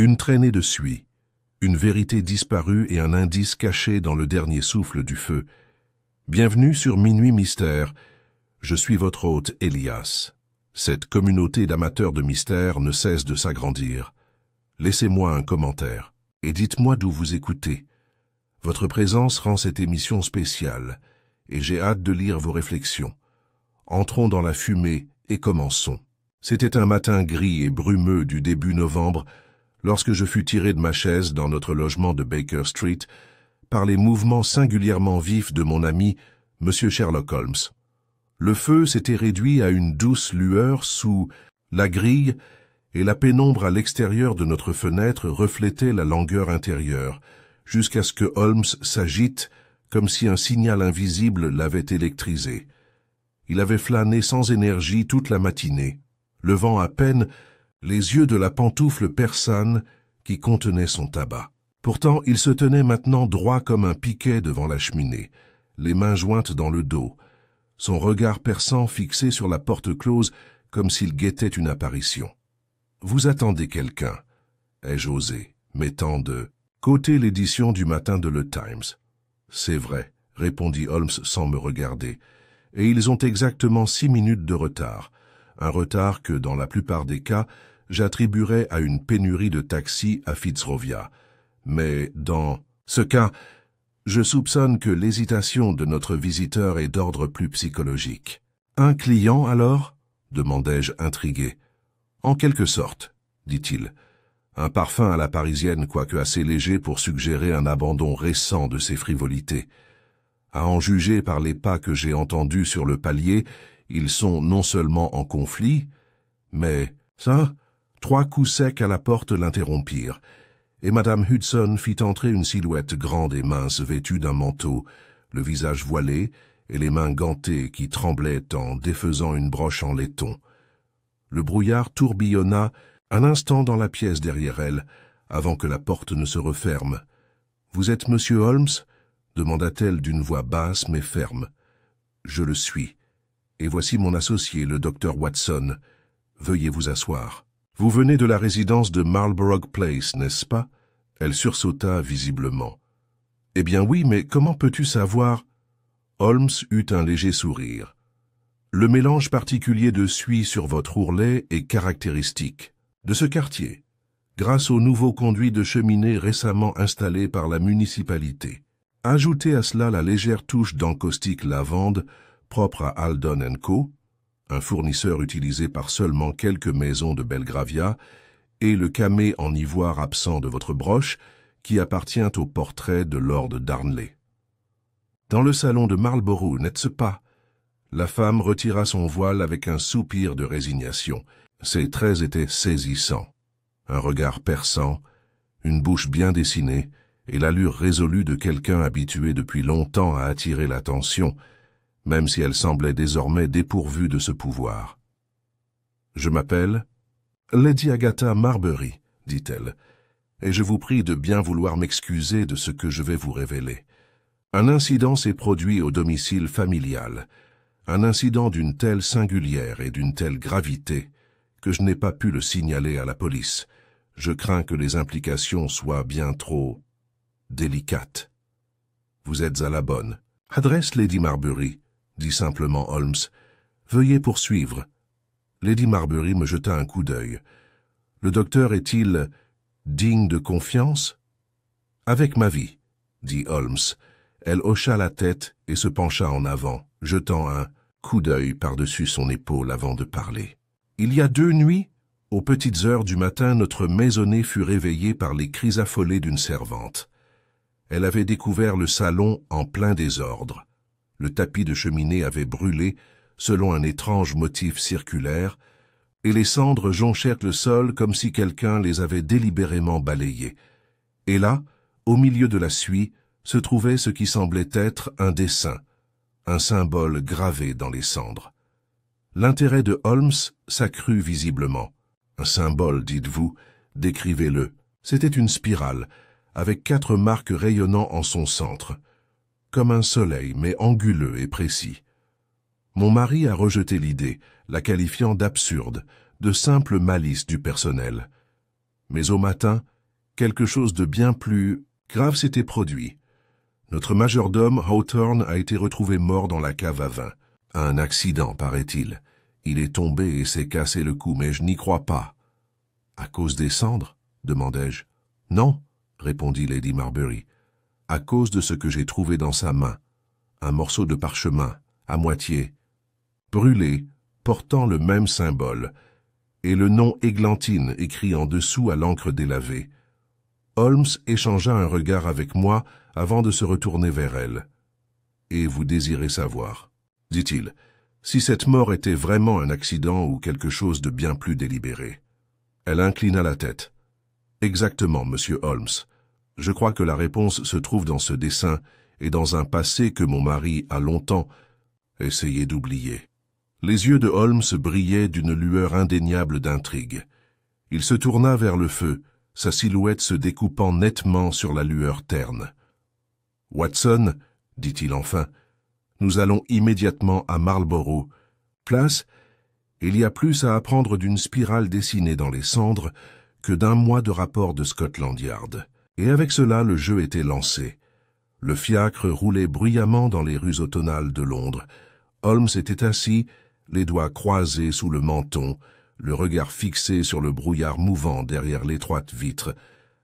Une traînée de suie, une vérité disparue et un indice caché dans le dernier souffle du feu. Bienvenue sur Minuit Mystère. Je suis votre hôte Elias. Cette communauté d'amateurs de mystère ne cesse de s'agrandir. Laissez-moi un commentaire et dites-moi d'où vous écoutez. Votre présence rend cette émission spéciale et j'ai hâte de lire vos réflexions. Entrons dans la fumée et commençons. C'était un matin gris et brumeux du début novembre lorsque je fus tiré de ma chaise dans notre logement de Baker Street par les mouvements singulièrement vifs de mon ami, M. Sherlock Holmes. Le feu s'était réduit à une douce lueur sous la grille et la pénombre à l'extérieur de notre fenêtre reflétait la langueur intérieure, jusqu'à ce que Holmes s'agite comme si un signal invisible l'avait électrisé. Il avait flâné sans énergie toute la matinée, levant à peine les yeux de la pantoufle persane qui contenait son tabac. Pourtant, il se tenait maintenant droit comme un piquet devant la cheminée, les mains jointes dans le dos, son regard perçant fixé sur la porte close comme s'il guettait une apparition. « Vous attendez quelqu'un » ai-je osé, mettant de côté l'édition du matin de Le Times. « C'est vrai » répondit Holmes sans me regarder, « et ils ont exactement 6 minutes de retard, un retard que, dans la plupart des cas, j'attribuerais à une pénurie de taxis à Fitzrovia. Mais dans ce cas, je soupçonne que l'hésitation de notre visiteur est d'ordre plus psychologique. « Un client, alors » demandai-je intrigué. « En quelque sorte, » dit-il. Un parfum à la parisienne, quoique assez léger pour suggérer un abandon récent de ses frivolités. À en juger par les pas que j'ai entendus sur le palier, ils sont non seulement en conflit, mais ça, 3 coups secs à la porte l'interrompirent, et Madame Hudson fit entrer une silhouette grande et mince vêtue d'un manteau, le visage voilé et les mains gantées qui tremblaient en défaisant une broche en laiton. Le brouillard tourbillonna un instant dans la pièce derrière elle, avant que la porte ne se referme. « Vous êtes Monsieur Holmes » demanda-t-elle d'une voix basse mais ferme. « Je le suis. Et voici mon associé, le docteur Watson. Veuillez vous asseoir. Vous venez de la résidence de Marlborough Place, n'est-ce pas ?» Elle sursauta visiblement. « Eh bien oui, mais comment peux-tu savoir ?» Holmes eut un léger sourire. « Le mélange particulier de suie sur votre ourlet est caractéristique de ce quartier, grâce au nouveau conduit de cheminée récemment installé par la municipalité. Ajoutez à cela la légère touche d'encaustique lavande propre à Haldon & Co., un fournisseur utilisé par seulement quelques maisons de Belgravia, et le camé en ivoire absent de votre broche, qui appartient au portrait de Lord Darnley. Dans le salon de Marlborough, n'est-ce pas ?» La femme retira son voile avec un soupir de résignation. Ses traits étaient saisissants. Un regard perçant, une bouche bien dessinée, et l'allure résolue de quelqu'un habitué depuis longtemps à attirer l'attention, même si elle semblait désormais dépourvue de ce pouvoir. « Je m'appelle Lady Agatha Marbury, » dit-elle, « et je vous prie de bien vouloir m'excuser de ce que je vais vous révéler. Un incident s'est produit au domicile familial, un incident d'une telle singulière et d'une telle gravité que je n'ai pas pu le signaler à la police. Je crains que les implications soient bien trop délicates. »« Vous êtes à la bonne. »« Adresse Lady Marbury, » dit simplement Holmes. « Veuillez poursuivre. » Lady Marbury me jeta un coup d'œil. « Le docteur est-il digne de confiance ?»« Avec ma vie, » dit Holmes. Elle hocha la tête et se pencha en avant, jetant un coup d'œil par-dessus son épaule avant de parler. « Il y a 2 nuits, aux petites heures du matin, notre maisonnée fut réveillée par les cris affolés d'une servante. Elle avait découvert le salon en plein désordre. Le tapis de cheminée avait brûlé, selon un étrange motif circulaire, et les cendres jonchèrent le sol comme si quelqu'un les avait délibérément balayées. Et là, au milieu de la suie, se trouvait ce qui semblait être un dessin, un symbole gravé dans les cendres. L'intérêt de Holmes s'accrut visiblement. Un symbole, dites-vous, décrivez-le. C'était une spirale, avec 4 marques rayonnant en son centre, comme un soleil, mais anguleux et précis. Mon mari a rejeté l'idée, la qualifiant d'absurde, de simple malice du personnel. Mais au matin, quelque chose de bien plus grave s'était produit. Notre majordome, Hawthorne, a été retrouvé mort dans la cave à vin. Un accident, paraît-il. Il est tombé et s'est cassé le cou, mais je n'y crois pas. « À cause des cendres ?» demandai-je. « Non, » répondit Lady Marbury. « À cause de ce que j'ai trouvé dans sa main. Un morceau de parchemin, à moitié, brûlé, portant le même symbole, et le nom Églantine écrit en dessous à l'encre délavée. » Holmes échangea un regard avec moi avant de se retourner vers elle. « Et vous désirez savoir, » dit-il, « si cette mort était vraiment un accident ou quelque chose de bien plus délibéré. » Elle inclina la tête. « Exactement, monsieur Holmes. Je crois que la réponse se trouve dans ce dessin et dans un passé que mon mari a longtemps essayé d'oublier. » Les yeux de Holmes brillaient d'une lueur indéniable d'intrigue. Il se tourna vers le feu, sa silhouette se découpant nettement sur la lueur terne. « Watson, dit-il enfin, nous allons immédiatement à Marlborough. Place, il y a plus à apprendre d'une spirale dessinée dans les cendres que d'un mois de rapport de Scotland Yard. » Et avec cela, le jeu était lancé. Le fiacre roulait bruyamment dans les rues automnales de Londres. Holmes était assis, les doigts croisés sous le menton, le regard fixé sur le brouillard mouvant derrière l'étroite vitre.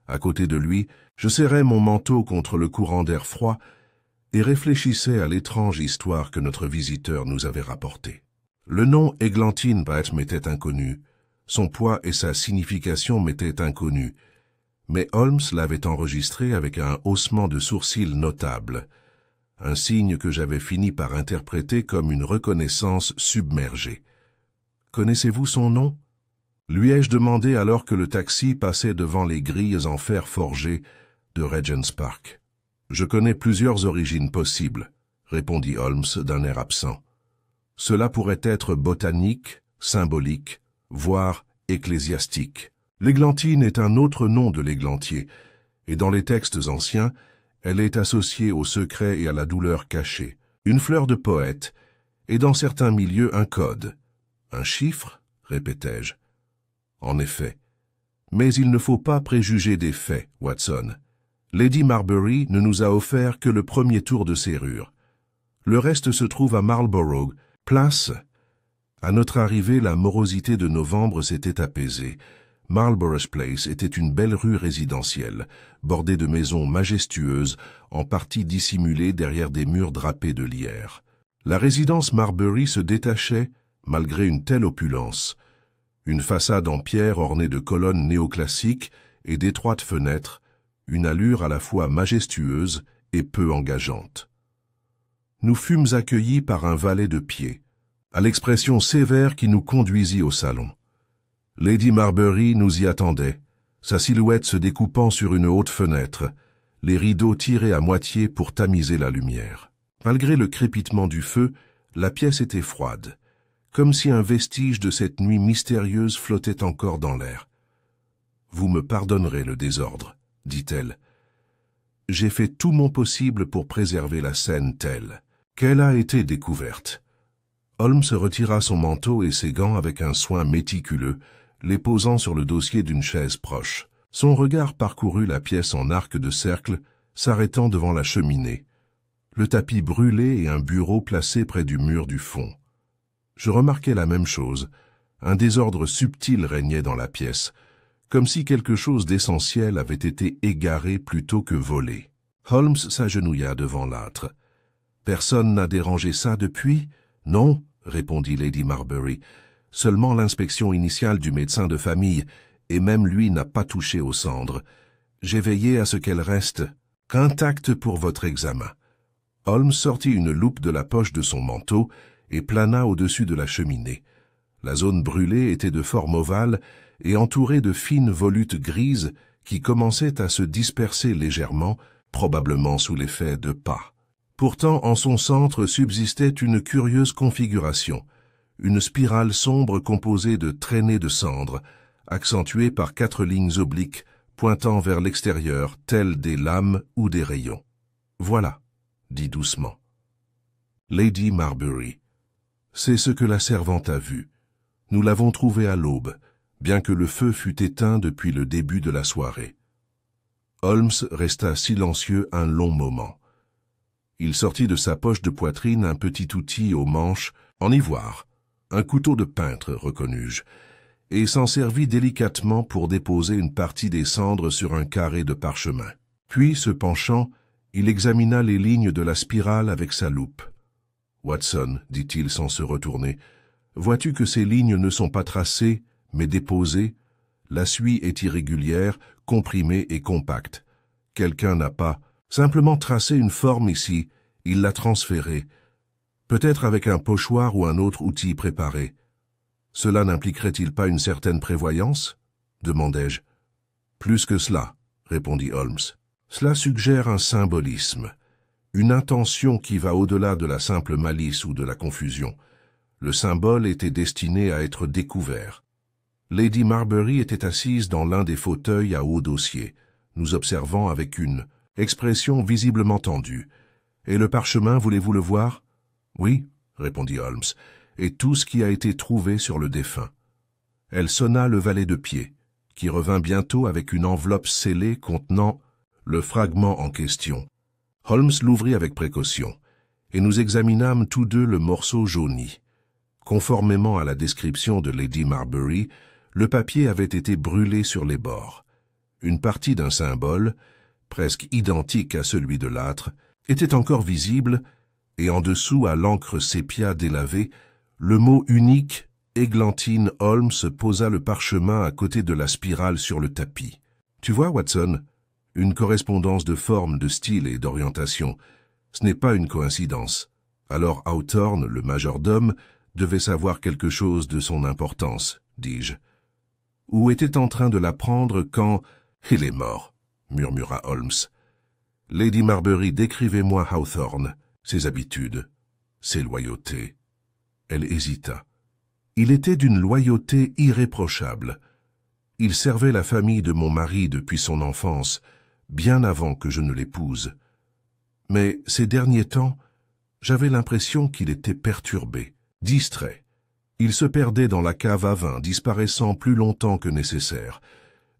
À côté de lui, je serrais mon manteau contre le courant d'air froid et réfléchissais à l'étrange histoire que notre visiteur nous avait rapportée. Le nom Églantine Brett m'était inconnu, son poids et sa signification m'étaient inconnus, mais Holmes l'avait enregistré avec un haussement de sourcils notable, un signe que j'avais fini par interpréter comme une reconnaissance submergée. « Connaissez-vous son nom ?» lui ai-je demandé alors que le taxi passait devant les grilles en fer forgé de Regent's Park. « Je connais plusieurs origines possibles, » répondit Holmes d'un air absent. « Cela pourrait être botanique, symbolique, voire ecclésiastique. L'églantine est un autre nom de l'églantier, et dans les textes anciens, elle est associée au secret et à la douleur cachée. Une fleur de poète, et dans certains milieux un code. Un chiffre, répétai-je. En effet. Mais il ne faut pas préjuger des faits, Watson. Lady Marbury ne nous a offert que le premier tour de serrure. Le reste se trouve à Marlborough, place. À notre arrivée, la morosité de novembre s'était apaisée. Marlborough Place était une belle rue résidentielle, bordée de maisons majestueuses, en partie dissimulées derrière des murs drapés de lierre. La résidence Marbury se détachait, malgré une telle opulence. Une façade en pierre ornée de colonnes néoclassiques et d'étroites fenêtres, une allure à la fois majestueuse et peu engageante. Nous fûmes accueillis par un valet de pied, à l'expression sévère qui nous conduisit au salon. Lady Marbury nous y attendait, sa silhouette se découpant sur une haute fenêtre, les rideaux tirés à moitié pour tamiser la lumière. Malgré le crépitement du feu, la pièce était froide, comme si un vestige de cette nuit mystérieuse flottait encore dans l'air. « Vous me pardonnerez le désordre, » dit-elle. « J'ai fait tout mon possible pour préserver la scène telle qu'elle a été découverte. » Holmes retira son manteau et ses gants avec un soin méticuleux, les posant sur le dossier d'une chaise proche. Son regard parcourut la pièce en arc de cercle, s'arrêtant devant la cheminée, le tapis brûlé et un bureau placé près du mur du fond. Je remarquai la même chose. Un désordre subtil régnait dans la pièce, comme si quelque chose d'essentiel avait été égaré plutôt que volé. Holmes s'agenouilla devant l'âtre. « Personne n'a dérangé ça depuis ? » « Non, » répondit Lady Marbury. « Seulement l'inspection initiale du médecin de famille, et même lui n'a pas touché aux cendres. J'ai veillé à ce qu'elles restent intactes pour votre examen. » Holmes sortit une loupe de la poche de son manteau et plana au-dessus de la cheminée. La zone brûlée était de forme ovale et entourée de fines volutes grises qui commençaient à se disperser légèrement, probablement sous l'effet de pas. Pourtant, en son centre subsistait une curieuse configuration, une spirale sombre composée de traînées de cendres, accentuée par 4 lignes obliques pointant vers l'extérieur, telles des lames ou des rayons. « Voilà, » dit doucement. Lady Marbury. C'est ce que la servante a vu. Nous l'avons trouvé à l'aube, bien que le feu fût éteint depuis le début de la soirée. Holmes resta silencieux un long moment. Il sortit de sa poche de poitrine un petit outil au manche en ivoire, un couteau de peintre, reconnus-je, et s'en servit délicatement pour déposer une partie des cendres sur un carré de parchemin. Puis, se penchant, il examina les lignes de la spirale avec sa loupe. « Watson, dit-il sans se retourner, vois-tu que ces lignes ne sont pas tracées, mais déposées? La suie est irrégulière, comprimée et compacte. Quelqu'un n'a pas simplement tracé une forme ici, il l'a transférée, peut-être avec un pochoir ou un autre outil préparé. Cela n'impliquerait-il pas une certaine prévoyance? Demandai-je. Plus que cela, répondit Holmes. Cela suggère un symbolisme, une intention qui va au-delà de la simple malice ou de la confusion. Le symbole était destiné à être découvert. Lady Marbury était assise dans l'un des fauteuils à haut dossier, nous observant avec une expression visiblement tendue. « Et le parchemin, voulez-vous le voir ?»« Oui, » répondit Holmes, « et tout ce qui a été trouvé sur le défunt. » Elle sonna le valet de pied, qui revint bientôt avec une enveloppe scellée contenant le fragment en question. Holmes l'ouvrit avec précaution, et nous examinâmes tous deux le morceau jauni. Conformément à la description de Lady Marbury, le papier avait été brûlé sur les bords. Une partie d'un symbole, presque identique à celui de l'âtre, était encore visible, et en dessous, à l'encre sépia délavée, le mot unique « Églantine Holmes » posa le parchemin à côté de la spirale sur le tapis. « Tu vois, Watson, une correspondance de forme, de style et d'orientation. Ce n'est pas une coïncidence. » Alors Hawthorne, le majordome, devait savoir quelque chose de son importance, dis-je. Ou était en train de l'apprendre quand... « Il est mort, » murmura Holmes. « Lady Marbury, décrivez-moi Hawthorne, ses habitudes, ses loyautés. » Elle hésita. Il était d'une loyauté irréprochable. Il servait la famille de mon mari depuis son enfance, bien avant que je ne l'épouse. Mais ces derniers temps, j'avais l'impression qu'il était perturbé, distrait. Il se perdait dans la cave à vin, disparaissant plus longtemps que nécessaire.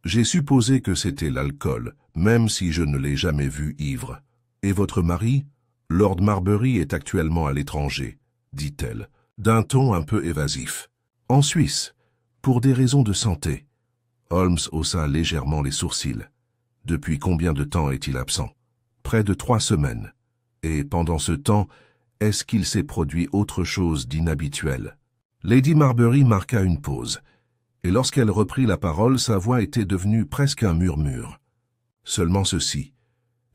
J'ai supposé que c'était l'alcool, même si je ne l'ai jamais vu ivre. « Et votre mari? Lord Marbury est actuellement à l'étranger, » dit-elle, d'un ton un peu évasif. « En Suisse, pour des raisons de santé. » Holmes haussa légèrement les sourcils. « Depuis combien de temps est-il absent? » « Près de 3 semaines. Et pendant ce temps, est-ce qu'il s'est produit autre chose d'inhabituel? » Lady Marbury marqua une pause, et lorsqu'elle reprit la parole, sa voix était devenue presque un murmure. Seulement ceci.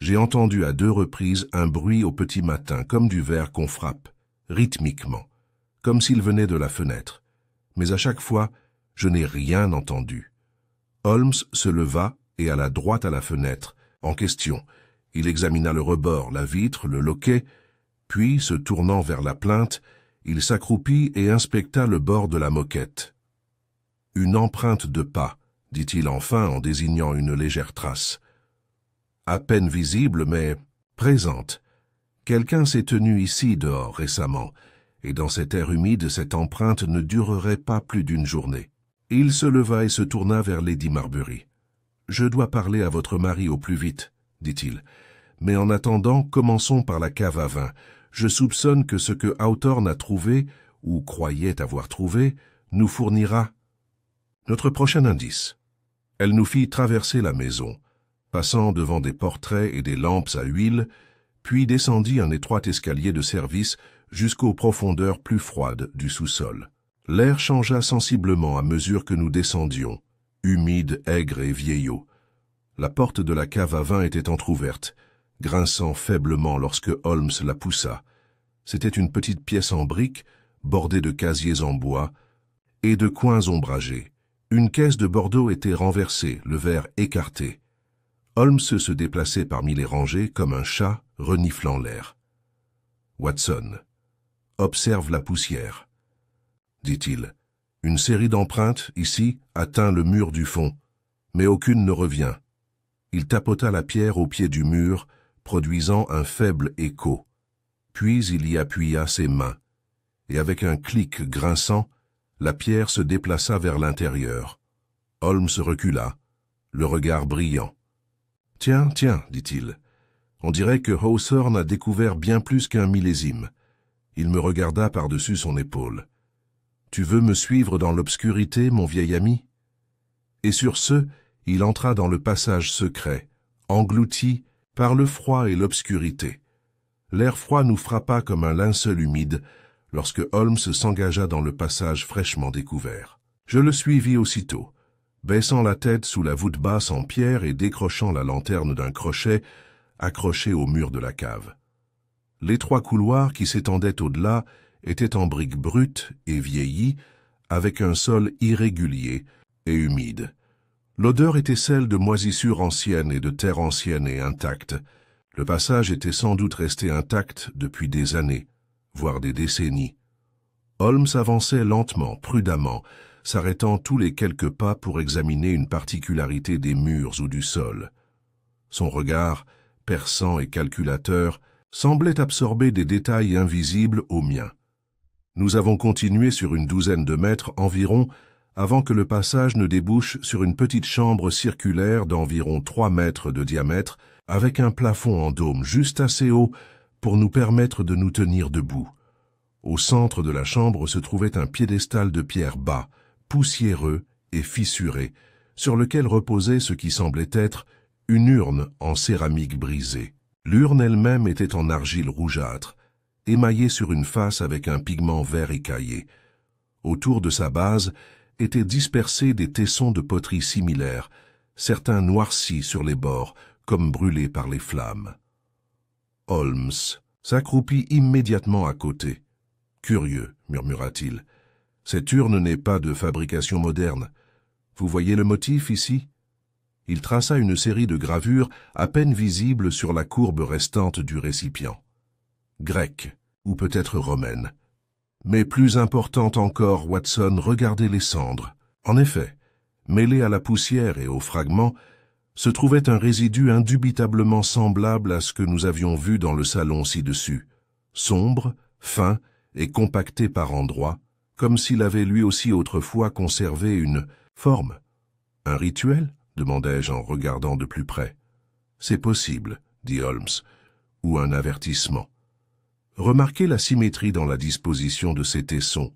J'ai entendu à 2 reprises un bruit au petit matin, comme du verre qu'on frappe, rythmiquement, comme s'il venait de la fenêtre. Mais à chaque fois, je n'ai rien entendu. Holmes se leva et alla droit à la fenêtre, en question. Il examina le rebord, la vitre, le loquet, puis, se tournant vers la plinthe, il s'accroupit et inspecta le bord de la moquette. « Une empreinte de pas, » dit-il enfin en désignant une légère trace. « À peine visible, mais présente. Quelqu'un s'est tenu ici dehors récemment, et dans cet air humide, cette empreinte ne durerait pas plus d'une journée. » Il se leva et se tourna vers Lady Marbury. « Je dois parler à votre mari au plus vite, » dit-il. « Mais en attendant, commençons par la cave à vin. Je soupçonne que ce que Hawthorne a trouvé, ou croyait avoir trouvé, nous fournira notre prochain indice. » Elle nous fit traverser la maison, passant devant des portraits et des lampes à huile, puis descendit un étroit escalier de service jusqu'aux profondeurs plus froides du sous-sol. L'air changea sensiblement à mesure que nous descendions, humide, aigre et vieillot. La porte de la cave à vin était entr'ouverte, grinçant faiblement lorsque Holmes la poussa. C'était une petite pièce en briques, bordée de casiers en bois et de coins ombragés. Une caisse de Bordeaux était renversée, le verre écarté. Holmes se déplaçait parmi les rangées comme un chat reniflant l'air. « Watson, observe la poussière, » dit-il. « Une série d'empreintes, ici, atteint le mur du fond, mais aucune ne revient. » Il tapota la pierre au pied du mur, produisant un faible écho. Puis il y appuya ses mains, et avec un clic grinçant, la pierre se déplaça vers l'intérieur. Holmes recula, le regard brillant. « Tiens, tiens, dit-il. On dirait que Hawthorne a découvert bien plus qu'un millésime. » Il me regarda par-dessus son épaule. « Tu veux me suivre dans l'obscurité, mon vieil ami ?» Et sur ce, il entra dans le passage secret, englouti par le froid et l'obscurité. L'air froid nous frappa comme un linceul humide lorsque Holmes s'engagea dans le passage fraîchement découvert. Je le suivis aussitôt, baissant la tête sous la voûte basse en pierre et décrochant la lanterne d'un crochet accroché au mur de la cave. L'étroit couloir qui s'étendait au-delà était en briques brutes et vieillies, avec un sol irrégulier et humide. L'odeur était celle de moisissures anciennes et de terre ancienne et intacte. Le passage était sans doute resté intact depuis des années, voire des décennies. Holmes avançait lentement, prudemment, s'arrêtant tous les quelques pas pour examiner une particularité des murs ou du sol. Son regard, perçant et calculateur, semblait absorber des détails invisibles aux miens. Nous avons continué sur une douzaine de mètres environ avant que le passage ne débouche sur une petite chambre circulaire d'environ 3 mètres de diamètre avec un plafond en dôme juste assez haut pour nous permettre de nous tenir debout. Au centre de la chambre se trouvait un piédestal de pierre bas, poussiéreux et fissuré, sur lequel reposait ce qui semblait être une urne en céramique brisée. L'urne elle-même était en argile rougeâtre, émaillée sur une face avec un pigment vert écaillé. Autour de sa base étaient dispersés des tessons de poterie similaires, certains noircis sur les bords, comme brûlés par les flammes. Holmes s'accroupit immédiatement à côté. « Curieux, murmura-t-il. Cette urne n'est pas de fabrication moderne. Vous voyez le motif ici ?» Il traça une série de gravures à peine visibles sur la courbe restante du récipient. Grecque, ou peut-être romaine. Mais plus importante encore, Watson, regardez les cendres. En effet, mêlé à la poussière et aux fragments, se trouvait un résidu indubitablement semblable à ce que nous avions vu dans le salon ci-dessus, sombre, fin et compacté par endroits, comme s'il avait lui aussi autrefois conservé une forme. Un rituel ? Demandai-je en regardant de plus près. C'est possible, dit Holmes, ou un avertissement. Remarquez la symétrie dans la disposition de ces tessons.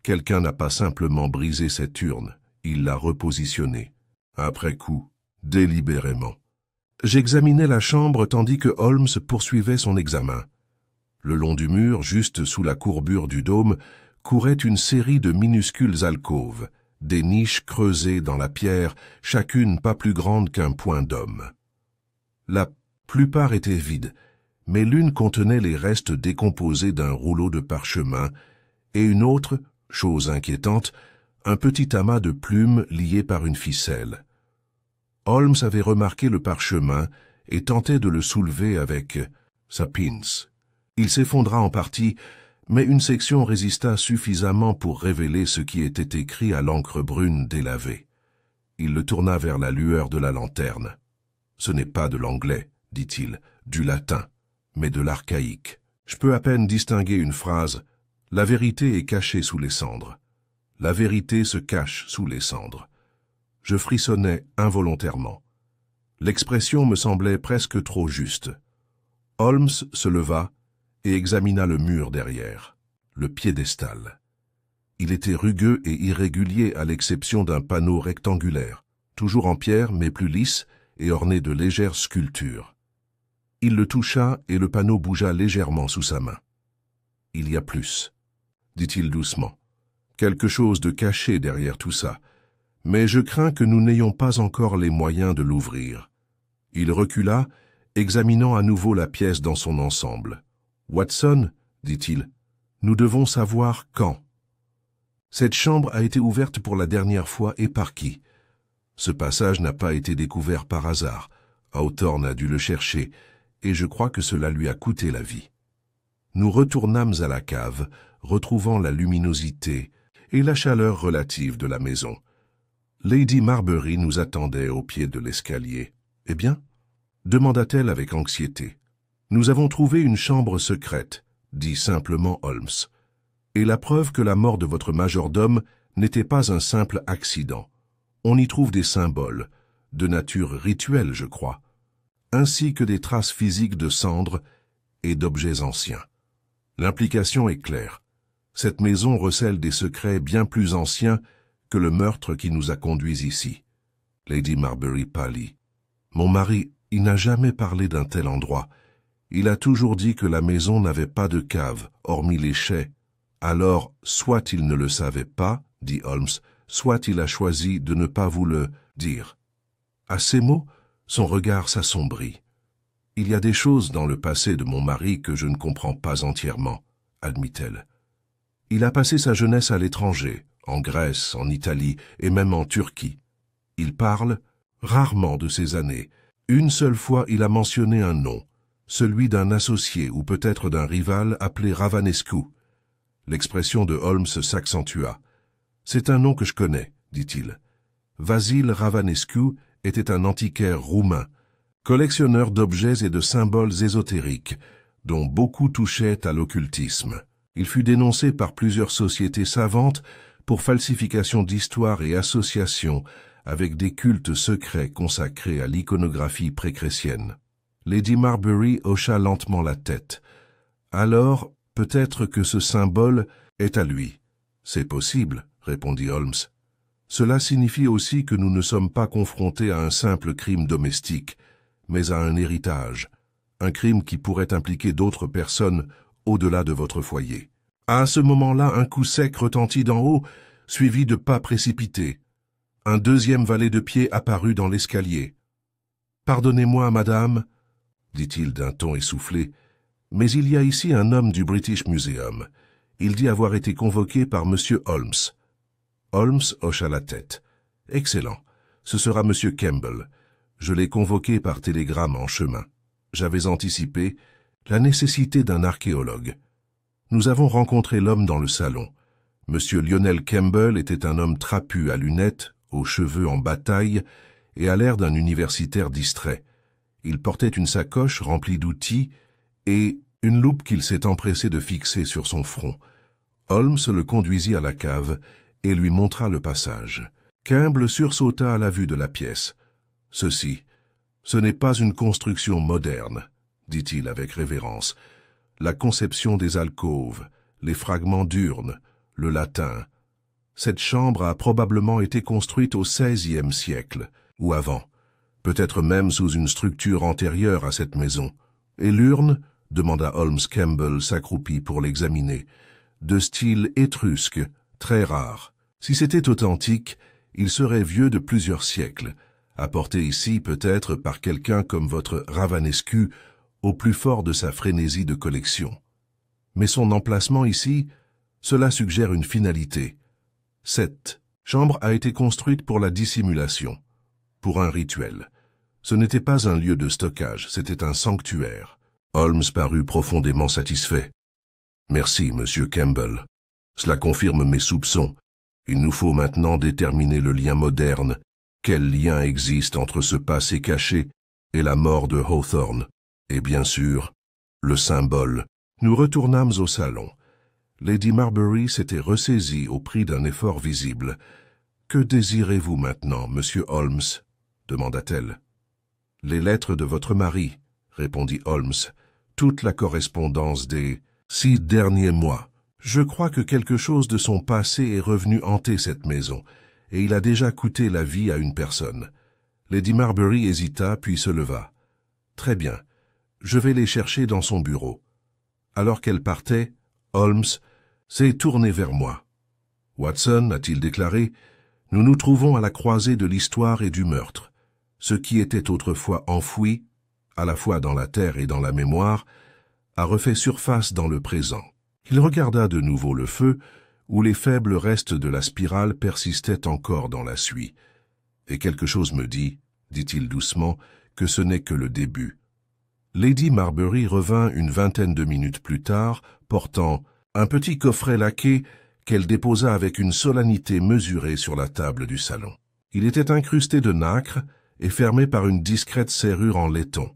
Quelqu'un n'a pas simplement brisé cette urne, il l'a repositionnée. Après coup, délibérément. J'examinais la chambre tandis que Holmes poursuivait son examen. Le long du mur, juste sous la courbure du dôme, courait une série de minuscules alcôves, des niches creusées dans la pierre, chacune pas plus grande qu'un point d'homme. La plupart étaient vides, mais l'une contenait les restes décomposés d'un rouleau de parchemin, et une autre, chose inquiétante, un petit amas de plumes liées par une ficelle. Holmes avait remarqué le parchemin et tentait de le soulever avec sa pince. Il s'effondra en partie, mais une section résista suffisamment pour révéler ce qui était écrit à l'encre brune délavée. Il le tourna vers la lueur de la lanterne. « Ce n'est pas de l'anglais, dit-il, du latin, mais de l'archaïque. Je peux à peine distinguer une phrase. La vérité est cachée sous les cendres. La vérité se cache sous les cendres. » Je frissonnais involontairement. L'expression me semblait presque trop juste. Holmes se leva et examina le mur derrière, le piédestal. Il était rugueux et irrégulier à l'exception d'un panneau rectangulaire, toujours en pierre mais plus lisse et orné de légères sculptures. Il le toucha et le panneau bougea légèrement sous sa main. « Il y a plus, » dit-il doucement. « Quelque chose de caché derrière tout ça, mais je crains que nous n'ayons pas encore les moyens de l'ouvrir. » Il recula, examinant à nouveau la pièce dans son ensemble. « Watson, dit-il, nous devons savoir quand. Cette chambre a été ouverte pour la dernière fois et par qui? Ce passage n'a pas été découvert par hasard. Hawthorne a dû le chercher, et je crois que cela lui a coûté la vie. » Nous retournâmes à la cave, retrouvant la luminosité et la chaleur relative de la maison. Lady Marbury nous attendait au pied de l'escalier. « Eh bien ?» demanda-t-elle avec anxiété. « Nous avons trouvé une chambre secrète, » dit simplement Holmes, « et la preuve que la mort de votre majordome n'était pas un simple accident. On y trouve des symboles, de nature rituelle, je crois, ainsi que des traces physiques de cendres et d'objets anciens. L'implication est claire. Cette maison recèle des secrets bien plus anciens que le meurtre qui nous a conduits ici. Lady Marbury pâlit. Mon mari, il n'a jamais parlé d'un tel endroit. Il a toujours dit que la maison n'avait pas de cave, hormis les chais. Alors, soit il ne le savait pas, dit Holmes, soit il a choisi de ne pas vous le dire. À ces mots, son regard s'assombrit. Il y a des choses dans le passé de mon mari que je ne comprends pas entièrement, admit-elle. Il a passé sa jeunesse à l'étranger, en Grèce, en Italie et même en Turquie. Il parle rarement de ces années. Une seule fois, il a mentionné un nom, celui d'un associé ou peut-être d'un rival appelé Ravanescu. L'expression de Holmes s'accentua. « C'est un nom que je connais, dit-il. Vasil Ravanescu était un antiquaire roumain, collectionneur d'objets et de symboles ésotériques, dont beaucoup touchaient à l'occultisme. Il fut dénoncé par plusieurs sociétés savantes pour falsification d'histoire et association avec des cultes secrets consacrés à l'iconographie pré-chrétienne. » Lady Marbury hocha lentement la tête. « Alors, peut-être que ce symbole est à lui. »« C'est possible, » répondit Holmes. « Cela signifie aussi que nous ne sommes pas confrontés à un simple crime domestique, mais à un héritage, un crime qui pourrait impliquer d'autres personnes au-delà de votre foyer. » À ce moment-là, un coup sec retentit d'en haut, suivi de pas précipités. Un deuxième valet de pied apparut dans l'escalier. « Pardonnez-moi, madame, » dit-il d'un ton essoufflé, « mais il y a ici un homme du British Museum. Il dit avoir été convoqué par Monsieur Holmes. » Holmes hocha la tête. « Excellent. Ce sera Monsieur Campbell. Je l'ai convoqué par télégramme en chemin. J'avais anticipé la nécessité d'un archéologue. Nous avons rencontré l'homme dans le salon. Monsieur Lionel Campbell était un homme trapu à lunettes, aux cheveux en bataille et à l'air d'un universitaire distrait. Il portait une sacoche remplie d'outils et une loupe qu'il s'est empressé de fixer sur son front. Holmes le conduisit à la cave et lui montra le passage. Campbell sursauta à la vue de la pièce. « Ceci, ce n'est pas une construction moderne, » dit-il avec révérence. « La conception des alcôves, les fragments d'urnes, le latin. Cette chambre a probablement été construite au XVIe siècle, ou avant, peut-être même sous une structure antérieure à cette maison. Et l'urne, demanda Holmes. Campbell s'accroupit pour l'examiner. De style étrusque, très rare. Si c'était authentique, il serait vieux de plusieurs siècles, apporté ici peut-être par quelqu'un comme votre Ravanescu, au plus fort de sa frénésie de collection. Mais son emplacement ici, cela suggère une finalité. Cette chambre a été construite pour la dissimulation, pour un rituel. Ce n'était pas un lieu de stockage, c'était un sanctuaire. Holmes parut profondément satisfait. « Merci, monsieur Campbell. Cela confirme mes soupçons. Il nous faut maintenant déterminer le lien moderne. Quel lien existe entre ce passé caché et la mort de Hawthorne? Et bien sûr, le symbole. » Nous retournâmes au salon. Lady Marbury s'était ressaisie au prix d'un effort visible. « Que désirez-vous maintenant, monsieur Holmes ?» demanda-t-elle. « Les lettres de votre mari, » répondit Holmes. « Toute la correspondance des 6 derniers mois. Je crois que quelque chose de son passé est revenu hanter cette maison, et il a déjà coûté la vie à une personne. » Lady Marbury hésita, puis se leva. « Très bien. Je vais les chercher dans son bureau. » Alors qu'elle partait, Holmes s'est tourné vers moi. « Watson, a-t-il déclaré, nous nous trouvons à la croisée de l'histoire et du meurtre. Ce qui était autrefois enfoui, à la fois dans la terre et dans la mémoire, a refait surface dans le présent. » Il regarda de nouveau le feu, où les faibles restes de la spirale persistaient encore dans la suie. « Et quelque chose me dit, dit-il doucement, que ce n'est que le début. » Lady Marbury revint une vingtaine de minutes plus tard, portant un petit coffret laqué qu'elle déposa avec une solennité mesurée sur la table du salon. Il était incrusté de nacre et fermé par une discrète serrure en laiton,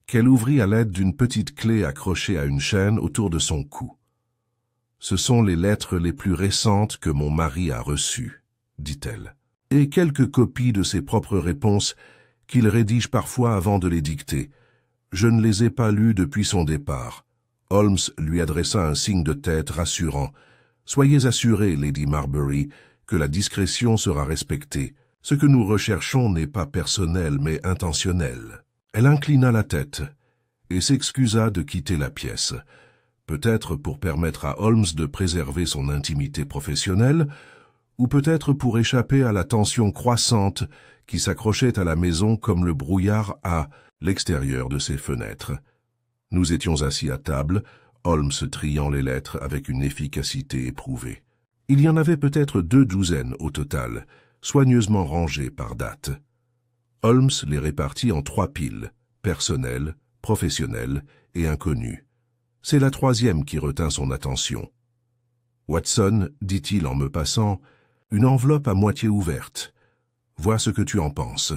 qu'elle ouvrit à l'aide d'une petite clé accrochée à une chaîne autour de son cou. « Ce sont les lettres les plus récentes que mon mari a reçues, dit-elle. et quelques copies de ses propres réponses qu'il rédige parfois avant de les dicter. Je ne les ai pas lues depuis son départ. Holmes lui adressa un signe de tête rassurant. « Soyez assurée, Lady Marbury, que la discrétion sera respectée. Ce que nous recherchons n'est pas personnel, mais intentionnel. » Elle inclina la tête et s'excusa de quitter la pièce, peut-être pour permettre à Holmes de préserver son intimité professionnelle, ou peut-être pour échapper à la tension croissante qui s'accrochait à la maison comme le brouillard à l'extérieur de ses fenêtres. Nous étions assis à table, Holmes triant les lettres avec une efficacité éprouvée. Il y en avait peut-être 2 douzaines au total, soigneusement rangées par date. Holmes les répartit en 3 piles, personnelles, professionnelles et inconnues. C'est la 3e qui retint son attention. « Watson, dit-il en me passant, une enveloppe à moitié ouverte. Vois ce que tu en penses. »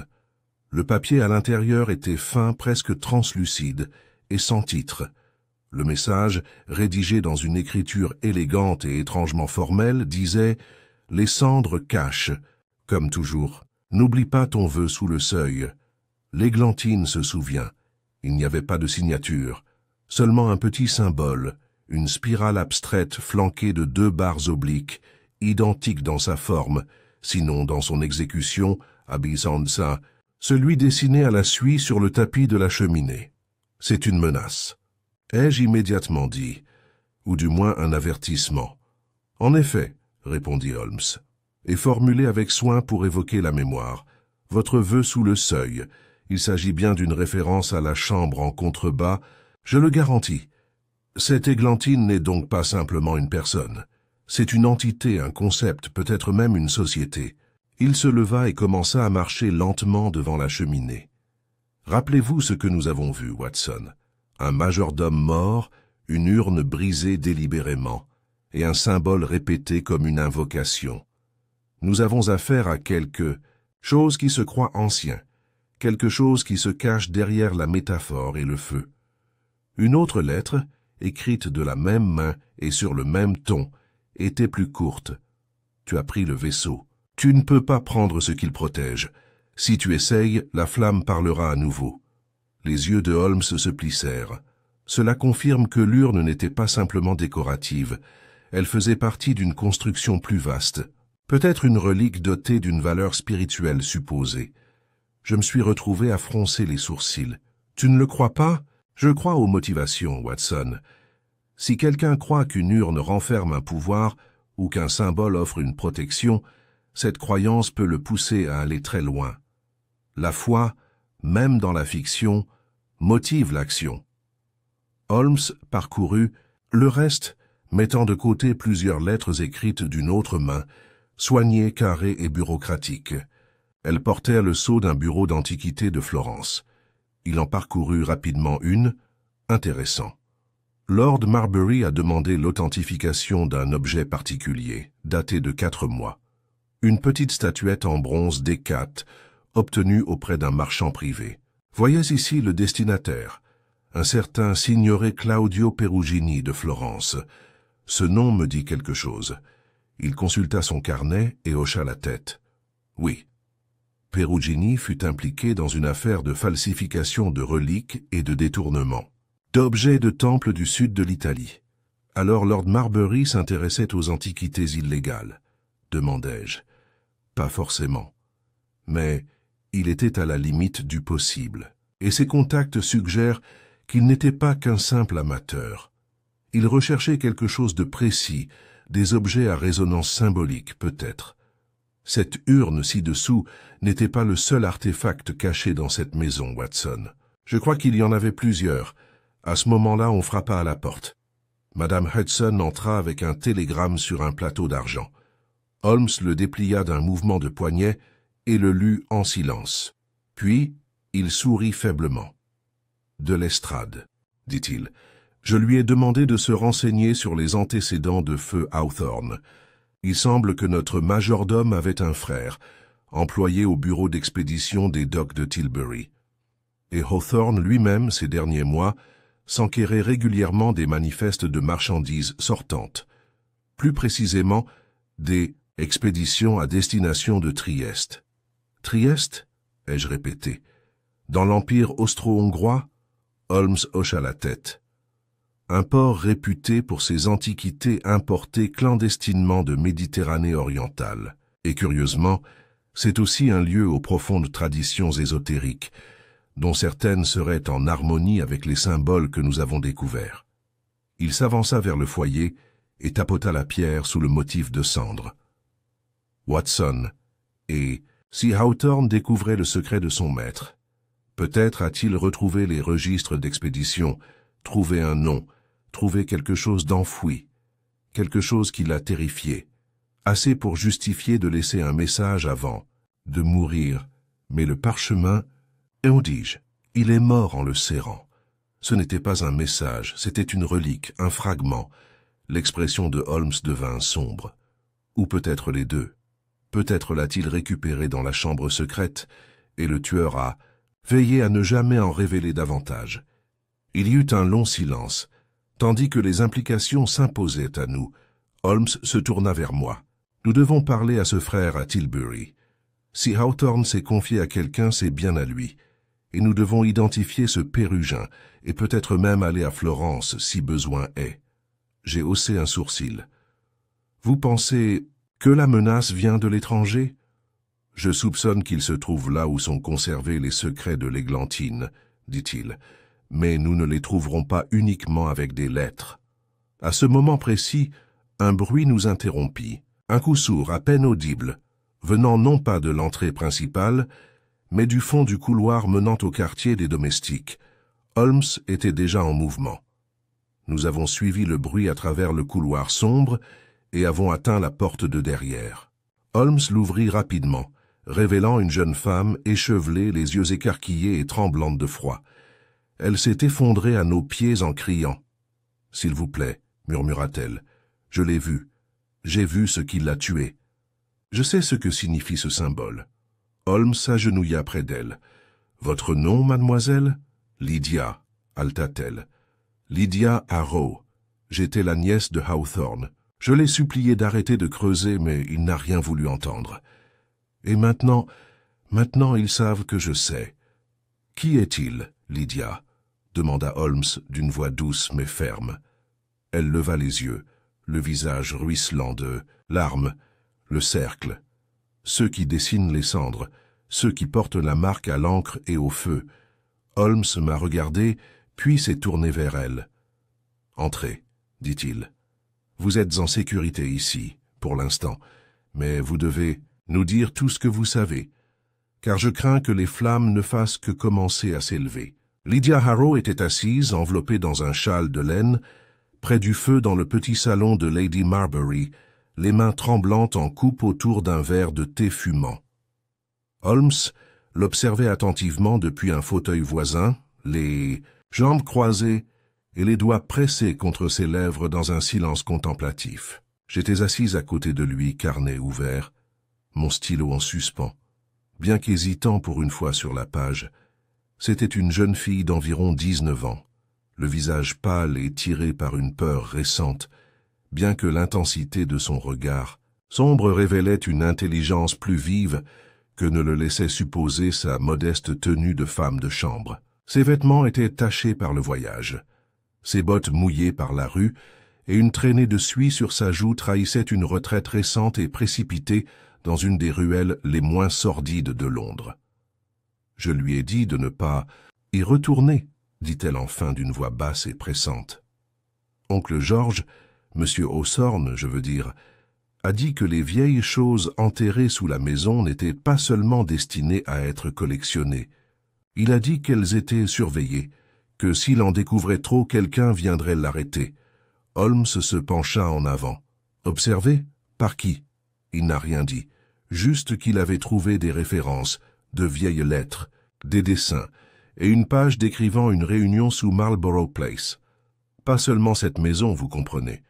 Le papier à l'intérieur était fin, presque translucide, et sans titre. Le message, rédigé dans une écriture élégante et étrangement formelle, disait « Les cendres cachent, comme toujours. N'oublie pas ton vœu sous le seuil. » L'églantine se souvient. Il n'y avait pas de signature, seulement un petit symbole, une spirale abstraite flanquée de 2 barres obliques, identiques dans sa forme, sinon dans son exécution, à Bizanza, celui dessiné à la suie sur le tapis de la cheminée. « C'est une menace. » ai-je immédiatement dit, ou du moins un avertissement. « En effet, » répondit Holmes, et formulé avec soin pour évoquer la mémoire. « Votre vœu sous le seuil. Il s'agit bien d'une référence à la chambre en contrebas, je le garantis. Cette églantine n'est donc pas simplement une personne. C'est une entité, un concept, peut-être même une société. » Il se leva et commença à marcher lentement devant la cheminée. « Rappelez-vous ce que nous avons vu, Watson. Un majordome mort, une urne brisée délibérément, et un symbole répété comme une invocation. Nous avons affaire à quelque chose qui se croit ancien, quelque chose qui se cache derrière la métaphore et le feu. Une autre lettre, écrite de la même main et sur le même ton, était plus courte. Tu as pris le vaisseau. Tu ne peux pas prendre ce qu'il protège. Si tu essayes, la flamme parlera à nouveau. » Les yeux de Holmes se plissèrent. Cela confirme que l'urne n'était pas simplement décorative. Elle faisait partie d'une construction plus vaste. Peut-être une relique dotée d'une valeur spirituelle supposée. Je me suis retrouvé à froncer les sourcils. « Tu ne le crois pas ? Je crois aux motivations, Watson. Si quelqu'un croit qu'une urne renferme un pouvoir ou qu'un symbole offre une protection, cette croyance peut le pousser à aller très loin. La foi, même dans la fiction, motive l'action. » Holmes parcourut le reste, mettant de côté plusieurs lettres écrites d'une autre main, soignées, carrées et bureaucratiques. Elles portèrent le sceau d'un bureau d'antiquité de Florence. Il en parcourut rapidement une, intéressant. Lord Marbury a demandé l'authentification d'un objet particulier, daté de 4 mois. Une petite statuette en bronze d'Hécate, obtenue auprès d'un marchand privé. Voyez ici le destinataire, un certain Signore Claudio Perugini de Florence. Ce nom me dit quelque chose. Il consulta son carnet et hocha la tête. Oui. Perugini fut impliqué dans une affaire de falsification de reliques et de détournement, d'objets de temples du sud de l'Italie. Alors Lord Marbury s'intéressait aux antiquités illégales, demandai-je. Pas forcément. Mais il était à la limite du possible, et ses contacts suggèrent qu'il n'était pas qu'un simple amateur. Il recherchait quelque chose de précis, des objets à résonance symbolique peut-être. Cette urne ci-dessous n'était pas le seul artefact caché dans cette maison, Watson. Je crois qu'il y en avait plusieurs. À ce moment-là, on frappa à la porte. Madame Hudson entra avec un télégramme sur un plateau d'argent. Holmes le déplia d'un mouvement de poignet et le lut en silence. Puis, il sourit faiblement. « De Lestrade, » dit-il. « Je lui ai demandé de se renseigner sur les antécédents de feu Hawthorne. Il semble que notre majordome avait un frère, employé au bureau d'expédition des docks de Tilbury. Et Hawthorne lui-même, ces derniers mois, s'enquérait régulièrement des manifestes de marchandises sortantes, plus précisément des Expédition à destination de Trieste. Trieste? Ai-je répété. Dans l'Empire austro-hongrois? Holmes hocha la tête. Un port réputé pour ses antiquités importées clandestinement de Méditerranée orientale. Et curieusement, c'est aussi un lieu aux profondes traditions ésotériques, dont certaines seraient en harmonie avec les symboles que nous avons découverts. Il s'avança vers le foyer et tapota la pierre sous le motif de cendre. Watson, et si Hawthorne découvrait le secret de son maître, peut-être a-t-il retrouvé les registres d'expédition, trouvé un nom, trouvé quelque chose d'enfoui, quelque chose qui l'a terrifié, assez pour justifier de laisser un message avant de mourir, mais le parchemin, où dis-je, il est mort en le serrant. Ce n'était pas un message, c'était une relique, un fragment. L'expression de Holmes devint sombre. Ou peut-être les deux. Peut-être l'a-t-il récupéré dans la chambre secrète, et le tueur a veillé à ne jamais en révéler davantage. Il y eut un long silence, tandis que les implications s'imposaient à nous. Holmes se tourna vers moi. Nous devons parler à ce frère à Tilbury. Si Hawthorne s'est confié à quelqu'un, c'est bien à lui. Et nous devons identifier ce Pérugin, et peut-être même aller à Florence, si besoin est. J'ai haussé un sourcil. Vous pensez que la menace vient de l'étranger? Je soupçonne qu'il se trouve là où sont conservés les secrets de l'Églantine, dit-il. Mais nous ne les trouverons pas uniquement avec des lettres. À ce moment précis, un bruit nous interrompit. Un coup sourd, à peine audible, venant non pas de l'entrée principale, mais du fond du couloir menant au quartier des domestiques. Holmes était déjà en mouvement. Nous avons suivi le bruit à travers le couloir sombre et avons atteint la porte de derrière. Holmes l'ouvrit rapidement, révélant une jeune femme échevelée, les yeux écarquillés et tremblante de froid. Elle s'est effondrée à nos pieds en criant. « S'il vous plaît, murmura-t-elle, je l'ai vu. J'ai vu ce qui l'a tué. Je sais ce que signifie ce symbole. » Holmes s'agenouilla près d'elle. « Votre nom, mademoiselle ?»« Lydia, » haleta-t-elle. « Lydia Harrow. J'étais la nièce de Hawthorne. Je l'ai supplié d'arrêter de creuser, mais il n'a rien voulu entendre. Et maintenant ils savent que je sais. »« Qui est-il, Lydia ?» demanda Holmes d'une voix douce mais ferme. Elle leva les yeux, le visage ruisselant de larmes, le cercle. Ceux qui dessinent les cendres, ceux qui portent la marque à l'encre et au feu. Holmes m'a regardé, puis s'est tourné vers elle. « Entrez, dit-il. Vous êtes en sécurité ici, pour l'instant, mais vous devez nous dire tout ce que vous savez, car je crains que les flammes ne fassent que commencer à s'élever. » Lydia Harrow était assise, enveloppée dans un châle de laine, près du feu dans le petit salon de Lady Marbury, les mains tremblantes en coupe autour d'un verre de thé fumant. Holmes l'observait attentivement depuis un fauteuil voisin, les jambes croisées et les doigts pressés contre ses lèvres dans un silence contemplatif. J'étais assise à côté de lui, carnet ouvert, mon stylo en suspens. Bien qu'hésitant pour une fois sur la page, c'était une jeune fille d'environ 19 ans, le visage pâle et tiré par une peur récente, bien que l'intensité de son regard sombre révélait une intelligence plus vive que ne le laissait supposer sa modeste tenue de femme de chambre. Ses vêtements étaient tachés par le voyage, ses bottes mouillées par la rue, et une traînée de suie sur sa joue trahissait une retraite récente et précipitée dans une des ruelles les moins sordides de Londres. Je lui ai dit de ne pas y retourner, dit-elle enfin d'une voix basse et pressante. Oncle George, Monsieur Hawthorne, je veux dire, a dit que les vieilles choses enterrées sous la maison n'étaient pas seulement destinées à être collectionnées. Il a dit qu'elles étaient surveillées, que s'il en découvrait trop, quelqu'un viendrait l'arrêter. Holmes se pencha en avant. Observé? Par qui? Il n'a rien dit, juste qu'il avait trouvé des références, de vieilles lettres, des dessins, et une page décrivant une réunion sous Marlborough Place. Pas seulement cette maison, vous comprenez.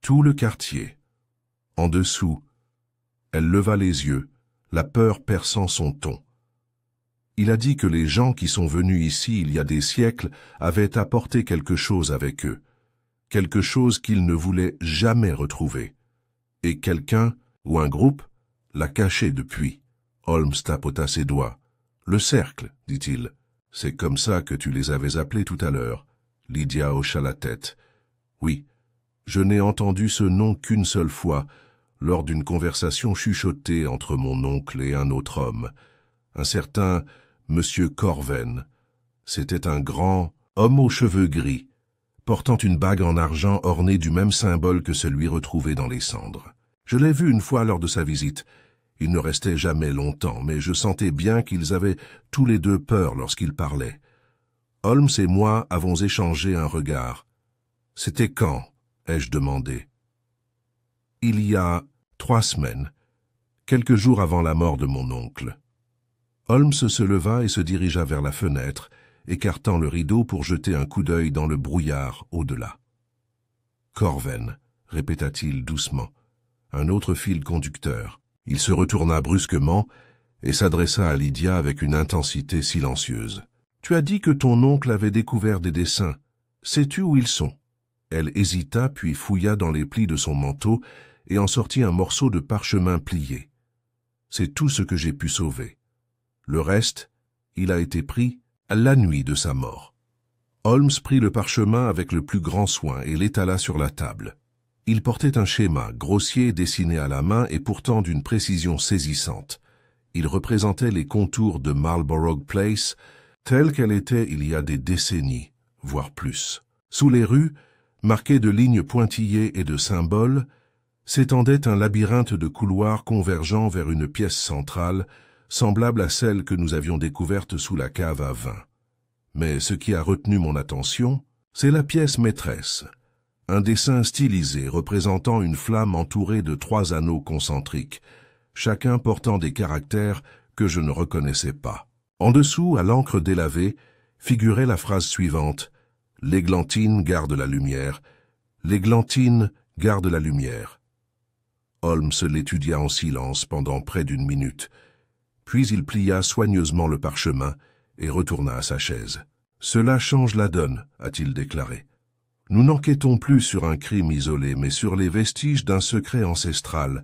Tout le quartier. En dessous, elle leva les yeux, la peur perçant son ton. Il a dit que les gens qui sont venus ici il y a des siècles avaient apporté quelque chose avec eux, quelque chose qu'ils ne voulaient jamais retrouver. Et quelqu'un Ou un groupe l'a caché depuis. Holmes tapota ses doigts. Le cercle, dit-il. C'est comme ça que tu les avais appelés tout à l'heure. Lydia hocha la tête. Oui, je n'ai entendu ce nom qu'une seule fois, lors d'une conversation chuchotée entre mon oncle et un autre homme, un certain Monsieur Corven. C'était un grand homme aux cheveux gris, portant une bague en argent ornée du même symbole que celui retrouvé dans les cendres. Je l'ai vu une fois lors de sa visite. Il ne restait jamais longtemps, mais je sentais bien qu'ils avaient tous les deux peur lorsqu'ils parlaient. Holmes et moi avons échangé un regard. « C'était quand ?» ai-je demandé. « Il y a 3 semaines, quelques jours avant la mort de mon oncle. » Holmes se leva et se dirigea vers la fenêtre, écartant le rideau pour jeter un coup d'œil dans le brouillard au-delà. « Corven », répéta-t-il doucement, un autre fil conducteur. Il se retourna brusquement et s'adressa à Lydia avec une intensité silencieuse. « Tu as dit que ton oncle avait découvert des dessins. Sais-tu où ils sont ?» Elle hésita puis fouilla dans les plis de son manteau et en sortit un morceau de parchemin plié. « C'est tout ce que j'ai pu sauver. Le reste, il a été pris à la nuit de sa mort. » Holmes prit le parchemin avec le plus grand soin et l'étala sur la table. Il portait un schéma grossier dessiné à la main et pourtant d'une précision saisissante. Il représentait les contours de Marlborough Place telle qu'elle était il y a des décennies, voire plus. Sous les rues, marquées de lignes pointillées et de symboles, s'étendait un labyrinthe de couloirs convergeant vers une pièce centrale, semblable à celle que nous avions découverte sous la cave à vin. Mais ce qui a retenu mon attention, c'est la pièce maîtresse. Un dessin stylisé représentant une flamme entourée de 3 anneaux concentriques, chacun portant des caractères que je ne reconnaissais pas. En dessous, à l'encre délavée, figurait la phrase suivante: « L'églantine garde la lumière, l'églantine garde la lumière. » Holmes l'étudia en silence pendant près d'1 minute, puis il plia soigneusement le parchemin et retourna à sa chaise. « Cela change la donne, » a-t-il déclaré. « Nous n'enquêtons plus sur un crime isolé, mais sur les vestiges d'un secret ancestral,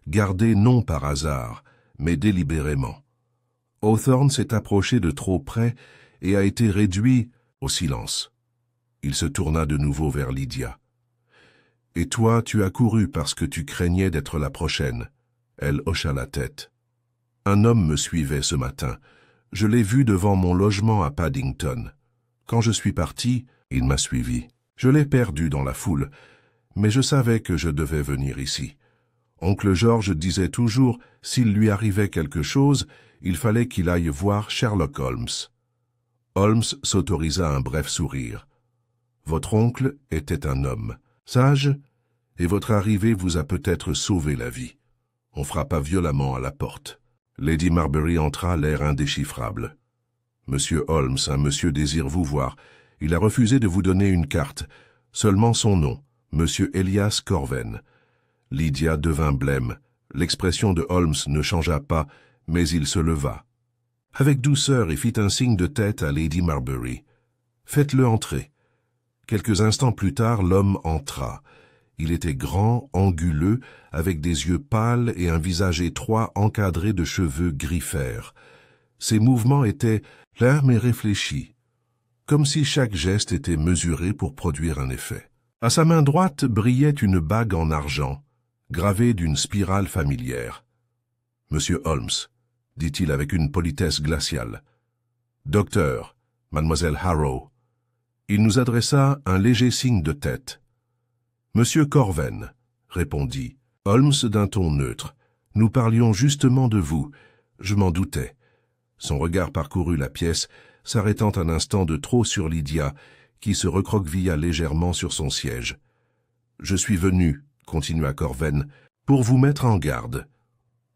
gardé non par hasard, mais délibérément. Hawthorne s'est approché de trop près et a été réduit au silence. » Il se tourna de nouveau vers Lydia. « Et toi, tu as couru parce que tu craignais d'être la prochaine. » Elle hocha la tête. « Un homme me suivait ce matin. Je l'ai vu devant mon logement à Paddington. Quand je suis parti, il m'a suivi. Je l'ai perdu dans la foule, mais je savais que je devais venir ici. Oncle George disait toujours, s'il lui arrivait quelque chose, il fallait qu'il aille voir Sherlock Holmes. » Holmes s'autorisa un bref sourire. « Votre oncle était un homme sage, et votre arrivée vous a peut-être sauvé la vie. » On frappa violemment à la porte. Lady Marbury entra, l'air indéchiffrable. « Monsieur Holmes, un monsieur désire vous voir. Il a refusé de vous donner une carte. Seulement son nom, Monsieur Elias Corven. » Lydia devint blême. L'expression de Holmes ne changea pas, mais il se leva. Avec douceur, il fit un signe de tête à Lady Marbury. « Faites-le entrer. » Quelques instants plus tard, l'homme entra. Il était grand, anguleux, avec des yeux pâles et un visage étroit encadré de cheveux gris-fer. Ses mouvements étaient lents mais réfléchis, comme si chaque geste était mesuré pour produire un effet. À sa main droite brillait une bague en argent, gravée d'une spirale familière. « Monsieur Holmes, » dit-il avec une politesse glaciale. « Docteur, mademoiselle Harrow. » Il nous adressa un léger signe de tête. « Monsieur Corven, » répondit Holmes d'un ton neutre. « Nous parlions justement de vous. Je m'en doutais. » Son regard parcourut la pièce, s'arrêtant un instant de trop sur Lydia, qui se recroquevilla légèrement sur son siège. « Je suis venu, » continua Corven, « pour vous mettre en garde.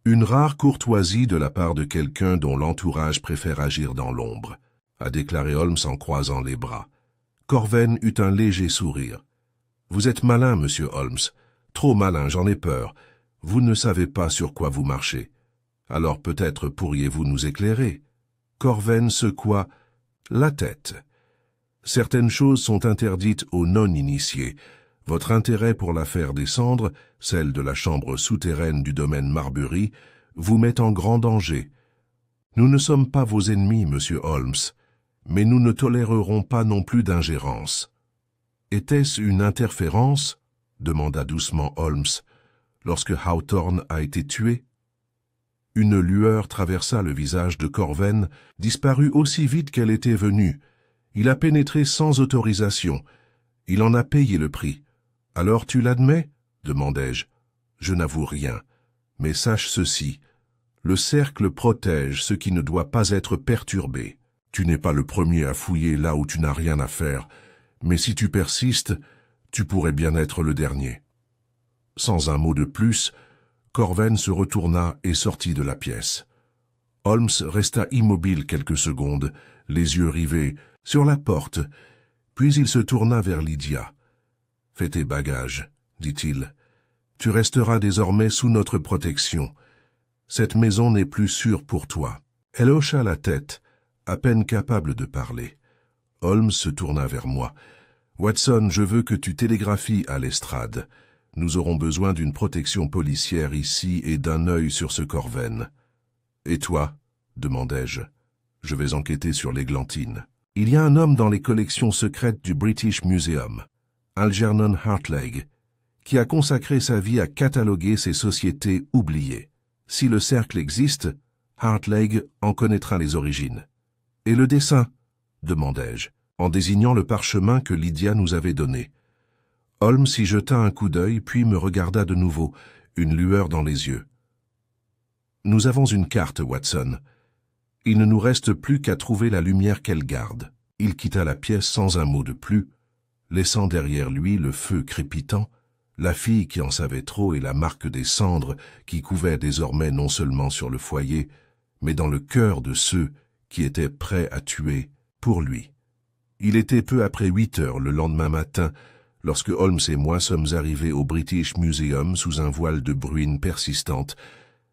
Une rare courtoisie de la part de quelqu'un dont l'entourage préfère agir dans l'ombre, » a déclaré Holmes en croisant les bras. Corven eut un léger sourire. « Vous êtes malin, monsieur Holmes. Trop malin, j'en ai peur. Vous ne savez pas sur quoi vous marchez. Alors peut-être pourriez-vous nous éclairer. » Corven secoua la tête. « Certaines choses sont interdites aux non-initiés. Votre intérêt pour l'affaire des cendres, celle de la chambre souterraine du domaine Marbury, vous met en grand danger. Nous ne sommes pas vos ennemis, monsieur Holmes, mais nous ne tolérerons pas non plus d'ingérence. Était-ce une interférence? Demanda doucement Holmes, lorsque Hawthorne a été tué. Une lueur traversa le visage de Corven, disparut aussi vite qu'elle était venue. Il a pénétré sans autorisation. Il en a payé le prix. Alors tu l'admets? Demandai-je. Je n'avoue rien. Mais sache ceci. Le cercle protège ce qui ne doit pas être perturbé. Tu n'es pas le premier à fouiller là où tu n'as rien à faire. Mais si tu persistes, tu pourrais bien être le dernier. Sans un mot de plus, Corven se retourna et sortit de la pièce. Holmes resta immobile quelques secondes, les yeux rivés sur la porte, puis il se tourna vers Lydia. « Fais tes bagages, dit-il. Tu resteras désormais sous notre protection. Cette maison n'est plus sûre pour toi. » Elle hocha la tête, à peine capable de parler. Holmes se tourna vers moi. « Watson, je veux que tu télégraphies à l'estrade. Nous aurons besoin d'une protection policière ici et d'un œil sur ce Corven. »« Et toi ?» demandai-je. « Je vais enquêter sur l'églantine. » Il y a un homme dans les collections secrètes du British Museum, Algernon Hartlegg, qui a consacré sa vie à cataloguer ces sociétés oubliées. Si le cercle existe, Hartlegg en connaîtra les origines. « Et le dessin ?» demandai-je, en désignant le parchemin que Lydia nous avait donné. Holmes y jeta un coup d'œil, puis me regarda de nouveau, une lueur dans les yeux. « Nous avons une carte, Watson. Il ne nous reste plus qu'à trouver la lumière qu'elle garde. » Il quitta la pièce sans un mot de plus, laissant derrière lui le feu crépitant, la fille qui en savait trop et la marque des cendres qui couvaient désormais non seulement sur le foyer, mais dans le cœur de ceux qui étaient prêts à tuer pour lui. Il était peu après 8 heures le lendemain matin, lorsque Holmes et moi sommes arrivés au British Museum sous un voile de bruine persistante,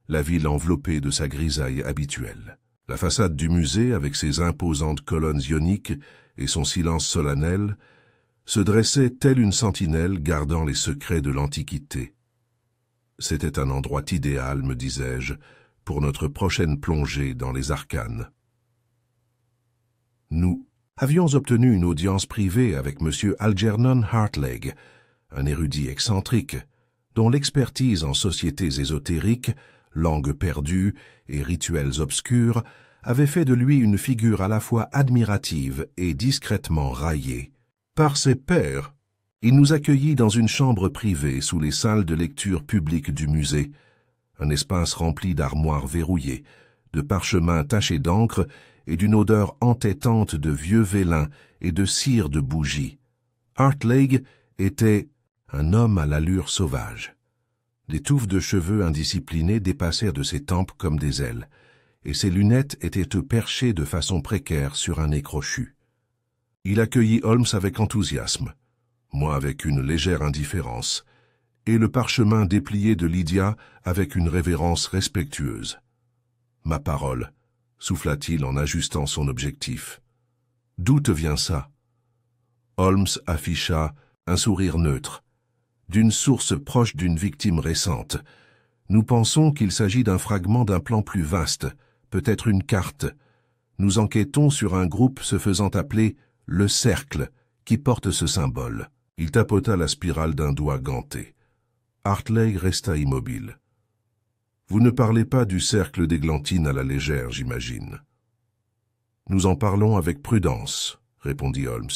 la ville enveloppée de sa grisaille habituelle. La façade du musée, avec ses imposantes colonnes ioniques et son silence solennel, se dressait telle une sentinelle gardant les secrets de l'Antiquité. C'était un endroit idéal, me disais-je, pour notre prochaine plongée dans les arcanes. Nous avions obtenu une audience privée avec M. Algernon Hartlegg, un érudit excentrique, dont l'expertise en sociétés ésotériques, langues perdues et rituels obscurs avait fait de lui une figure à la fois admirative et discrètement raillée. Par ses pairs, il nous accueillit dans une chambre privée sous les salles de lecture publiques du musée, un espace rempli d'armoires verrouillées, de parchemins tachés d'encre et d'une odeur entêtante de vieux vélin et de cire de bougie. Hartlegg était un homme à l'allure sauvage. Des touffes de cheveux indisciplinés dépassaient de ses tempes comme des ailes, et ses lunettes étaient perchées de façon précaire sur un nez crochu. Il accueillit Holmes avec enthousiasme, moi avec une légère indifférence, et le parchemin déplié de Lydia avec une révérence respectueuse. « Ma parole », souffla-t-il en ajustant son objectif. « D'où te vient ça ?» Holmes afficha un sourire neutre. « D'une source proche d'une victime récente. Nous pensons qu'il s'agit d'un fragment d'un plan plus vaste, peut-être une carte. Nous enquêtons sur un groupe se faisant appeler le Cercle, qui porte ce symbole. » Il tapota la spirale d'un doigt ganté. Hartlegg resta immobile. « Vous ne parlez pas du cercle d'églantine à la légère, j'imagine. »« Nous en parlons avec prudence, » répondit Holmes.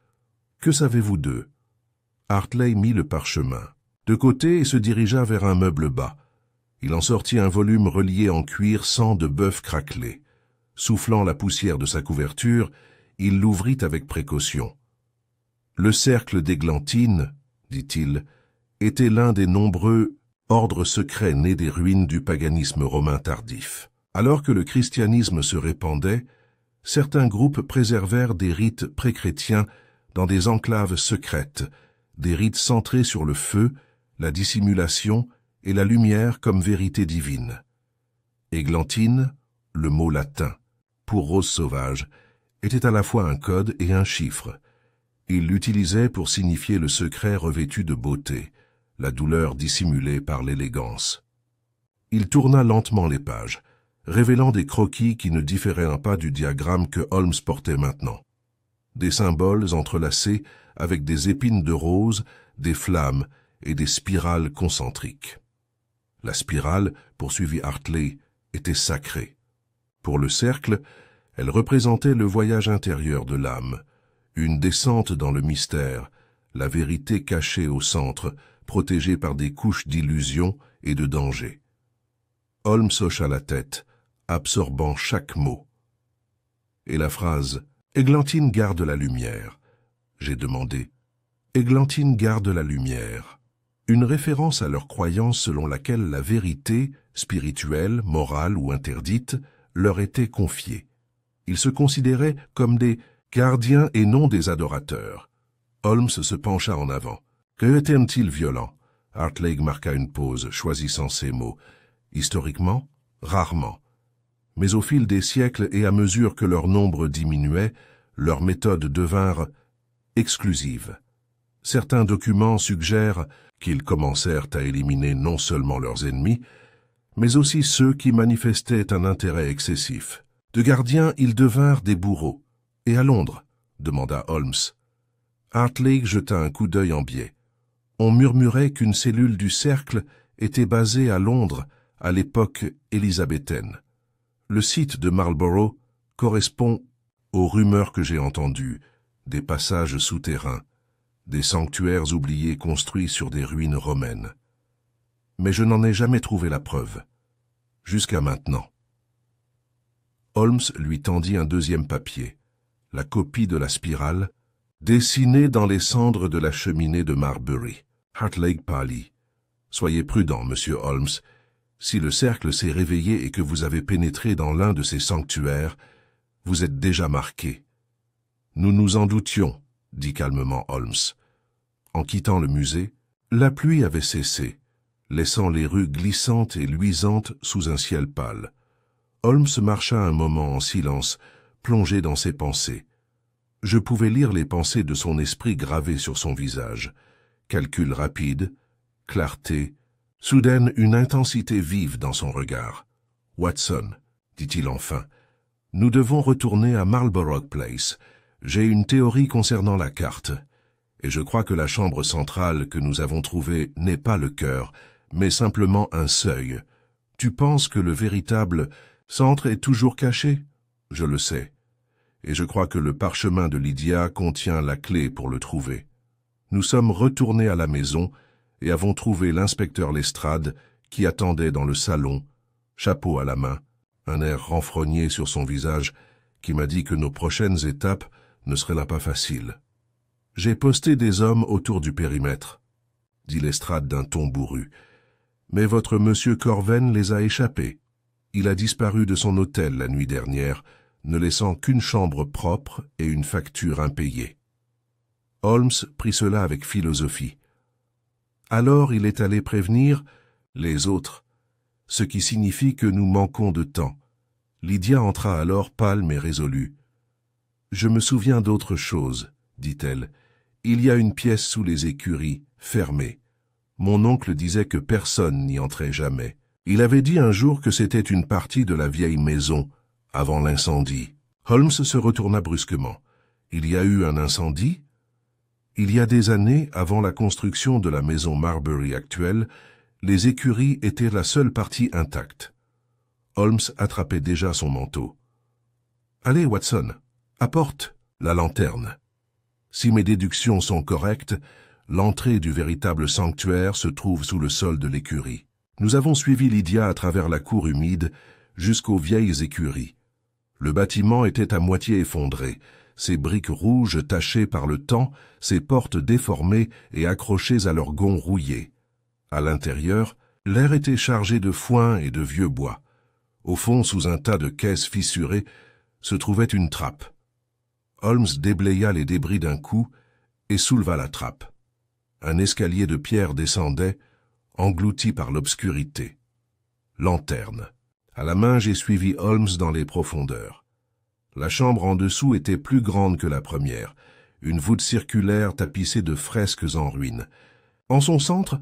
« Que savez-vous d'eux » Hartlegg mit le parchemin de côté et se dirigea vers un meuble bas. Il en sortit un volume relié en cuir sang de bœuf craquelé. Soufflant la poussière de sa couverture, il l'ouvrit avec précaution. Le cercle d'églantine, dit-il, était l'un des nombreux ordres secrets nés des ruines du paganisme romain tardif. Alors que le christianisme se répandait, certains groupes préservèrent des rites pré-chrétiens dans des enclaves secrètes, des rites centrés sur le feu, la dissimulation et la lumière comme vérité divine. Églantine, le mot latin, pour rose sauvage, était à la fois un code et un chiffre. Il l'utilisait pour signifier le secret revêtu de beauté, la douleur dissimulée par l'élégance. Il tourna lentement les pages, révélant des croquis qui ne différaient pas du diagramme que Holmes portait maintenant. Des symboles entrelacés avec des épines de rose, des flammes et des spirales concentriques. La spirale, poursuivit Hartley, était sacrée. Pour le cercle, elle représentait le voyage intérieur de l'âme, une descente dans le mystère, la vérité cachée au centre, protégée par des couches d'illusion et de danger. Holmes hocha la tête, absorbant chaque mot. Et la phrase « Églantine garde la lumière », j'ai demandé. « Églantine garde la lumière », une référence à leur croyance selon laquelle la vérité, spirituelle, morale ou interdite, leur était confiée. Ils se considéraient comme des gardiens et non des adorateurs. Holmes se pencha en avant. « Que t'aime-t-il violent ?» Hartley marqua une pause, choisissant ses mots. « Historiquement, rarement. Mais au fil des siècles et à mesure que leur nombre diminuait, leurs méthodes devinrent exclusives. Certains documents suggèrent qu'ils commencèrent à éliminer non seulement leurs ennemis, mais aussi ceux qui manifestaient un intérêt excessif. De gardiens, ils devinrent des bourreaux. Et à Londres ?» demanda Holmes. Hartley jeta un coup d'œil en biais. On murmurait qu'une cellule du cercle était basée à Londres à l'époque élisabéthaine. Le site de Marlborough correspond aux rumeurs que j'ai entendues, des passages souterrains, des sanctuaires oubliés construits sur des ruines romaines. Mais je n'en ai jamais trouvé la preuve, jusqu'à maintenant. Holmes lui tendit un deuxième papier, la copie de la spirale, dessinée dans les cendres de la cheminée de Marbury. Hartley pâlit. « Soyez prudent, monsieur Holmes. Si le cercle s'est réveillé et que vous avez pénétré dans l'un de ces sanctuaires, vous êtes déjà marqué. »« Nous nous en doutions, » dit calmement Holmes. En quittant le musée, la pluie avait cessé, laissant les rues glissantes et luisantes sous un ciel pâle. Holmes marcha un moment en silence, plongé dans ses pensées. Je pouvais lire les pensées de son esprit gravées sur son visage. Calcul rapide, clarté, soudaine une intensité vive dans son regard. « Watson, » dit-il enfin, « nous devons retourner à Marlborough Place. J'ai une théorie concernant la carte, et je crois que la chambre centrale que nous avons trouvée n'est pas le cœur, mais simplement un seuil. Tu penses que le véritable centre est toujours caché? Je le sais. Et je crois que le parchemin de Lydia contient la clé pour le trouver. Nous sommes retournés à la maison et avons trouvé l'inspecteur Lestrade qui attendait dans le salon, chapeau à la main, un air renfrogné sur son visage qui m'a dit que nos prochaines étapes ne seraient là pas faciles. « J'ai posté des hommes autour du périmètre, » dit Lestrade d'un ton bourru. « Mais votre monsieur Corven les a échappés. Il a disparu de son hôtel la nuit dernière, ne laissant qu'une chambre propre et une facture impayée. » Holmes prit cela avec philosophie. Alors il est allé prévenir les autres, ce qui signifie que nous manquons de temps. Lydia entra alors pâle mais résolue. « Je me souviens d'autre chose, » dit-elle. « Il y a une pièce sous les écuries, fermée. Mon oncle disait que personne n'y entrait jamais. Il avait dit un jour que c'était une partie de la vieille maison, avant l'incendie. » Holmes se retourna brusquement. « Il y a eu un incendie ?» Il y a des années, avant la construction de la maison Marbury actuelle, les écuries étaient la seule partie intacte. Holmes attrapait déjà son manteau. « Allez, Watson, apporte la lanterne. Si mes déductions sont correctes, l'entrée du véritable sanctuaire se trouve sous le sol de l'écurie. Nous avons suivi Lydia à travers la cour humide jusqu'aux vieilles écuries. Le bâtiment était à moitié effondré, ses briques rouges tachées par le temps, ses portes déformées et accrochées à leurs gonds rouillés. À l'intérieur, l'air était chargé de foin et de vieux bois. Au fond, sous un tas de caisses fissurées, se trouvait une trappe. Holmes déblaya les débris d'un coup et souleva la trappe. Un escalier de pierre descendait, englouti par l'obscurité. Lanterne. À la main, j'ai suivi Holmes dans les profondeurs. La chambre en dessous était plus grande que la première. une voûte circulaire tapissée de fresques en ruine. En son centre,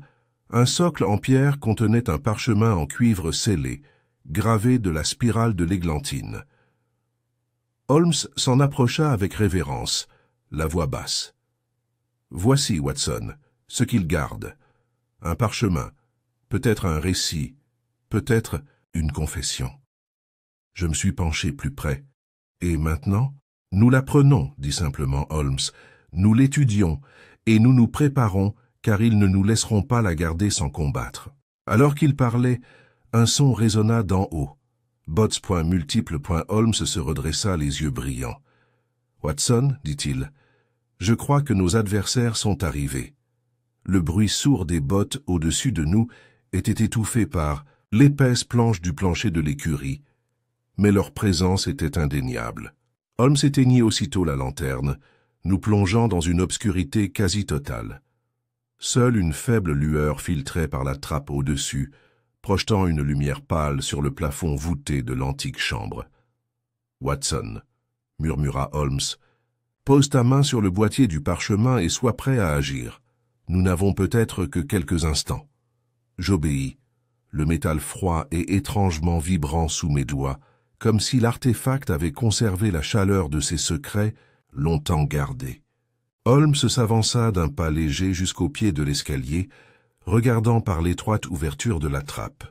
un socle en pierre contenait un parchemin en cuivre scellé, gravé de la spirale de l'églantine. Holmes s'en approcha avec révérence, la voix basse. « Voici, Watson, ce qu'il garde. Un parchemin, peut-être un récit, peut-être une confession. » Je me suis penché plus près. « Et maintenant, nous la prenons, dit simplement Holmes. Nous l'étudions, et nous nous préparons, car ils ne nous laisseront pas la garder sans combattre. » Alors qu'il parlait, un son résonna d'en haut. Holmes se redressa les yeux brillants. « Watson, dit-il, je crois que nos adversaires sont arrivés. » Le bruit sourd des bottes au-dessus de nous était étouffé par l'épaisse planche du plancher de l'écurie, mais leur présence était indéniable. Holmes éteignit aussitôt la lanterne, nous plongeant dans une obscurité quasi totale. Seule une faible lueur filtrait par la trappe au-dessus, projetant une lumière pâle sur le plafond voûté de l'antique chambre. « Watson, » murmura Holmes, « pose ta main sur le boîtier du parchemin et sois prêt à agir. Nous n'avons peut-être que quelques instants. » J'obéis, le métal froid et étrangement vibrant sous mes doigts, comme si l'artefact avait conservé la chaleur de ses secrets, longtemps gardés. Holmes s'avança d'un pas léger jusqu'au pied de l'escalier, regardant par l'étroite ouverture de la trappe.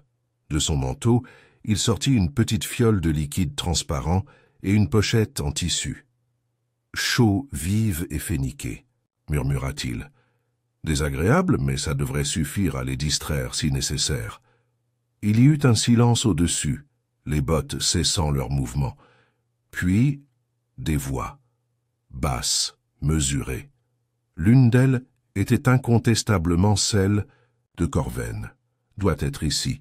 De son manteau, il sortit une petite fiole de liquide transparent et une pochette en tissu. « Chaux vive et féniquée », murmura-t-il. « Désagréable, mais ça devrait suffire à les distraire si nécessaire. » Il y eut un silence au-dessus, les bottes cessant leur mouvement. Puis, des voix, basses, mesurées. L'une d'elles était incontestablement celle de Corven. « Doit être ici.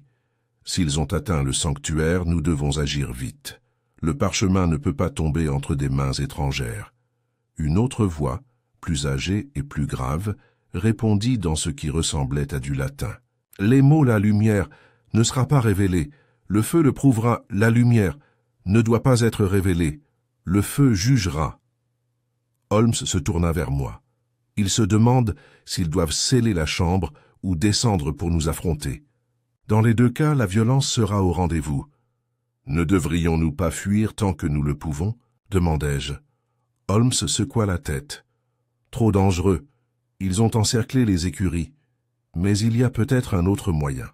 S'ils ont atteint le sanctuaire, nous devons agir vite. Le parchemin ne peut pas tomber entre des mains étrangères. » Une autre voix, plus âgée et plus grave, répondit dans ce qui ressemblait à du latin. « Les mots « la lumière » ne sera pas révélé. Le feu le prouvera. La lumière ne doit pas être révélée. Le feu jugera. » Holmes se tourna vers moi. Il se demande s'ils doivent sceller la chambre ou descendre pour nous affronter. Dans les deux cas, la violence sera au rendez-vous. « Ne devrions-nous pas fuir tant que nous le pouvons ?» demandai-je. Holmes secoua la tête. « Trop dangereux. Ils ont encerclé les écuries. Mais il y a peut-être un autre moyen. »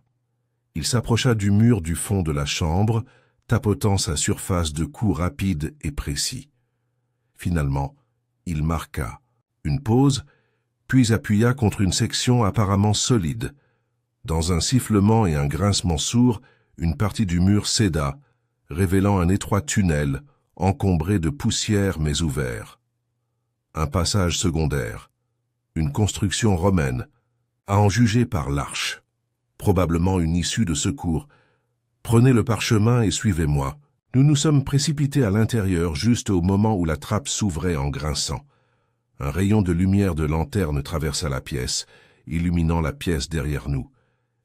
Il s'approcha du mur du fond de la chambre, tapotant sa surface de coups rapides et précis. Finalement, il marqua une pause, puis appuya contre une section apparemment solide. Dans un sifflement et un grincement sourd, une partie du mur céda, révélant un étroit tunnel, encombré de poussière mais ouvert. Un passage secondaire, une construction romaine, à en juger par l'arche. Probablement une issue de secours. Prenez le parchemin et suivez-moi. Nous nous sommes précipités à l'intérieur juste au moment où la trappe s'ouvrait en grinçant. Un rayon de lumière de lanterne traversa la pièce, illuminant la pièce derrière nous.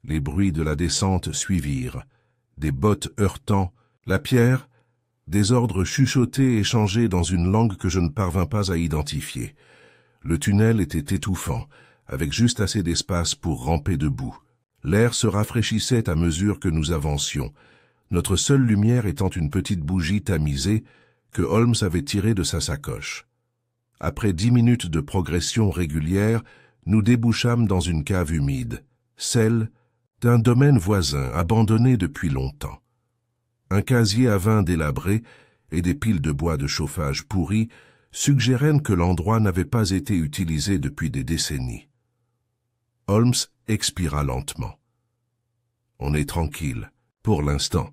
Les bruits de la descente suivirent. Des bottes heurtant, la pierre, des ordres chuchotés échangés dans une langue que je ne parvins pas à identifier. Le tunnel était étouffant, avec juste assez d'espace pour ramper debout. L'air se rafraîchissait à mesure que nous avancions, notre seule lumière étant une petite bougie tamisée que Holmes avait tirée de sa sacoche. Après 10 minutes de progression régulière, nous débouchâmes dans une cave humide, celle d'un domaine voisin abandonné depuis longtemps. Un casier à vin délabré et des piles de bois de chauffage pourries suggéraient que l'endroit n'avait pas été utilisé depuis des décennies. Holmes expira lentement. « On est tranquille, pour l'instant. »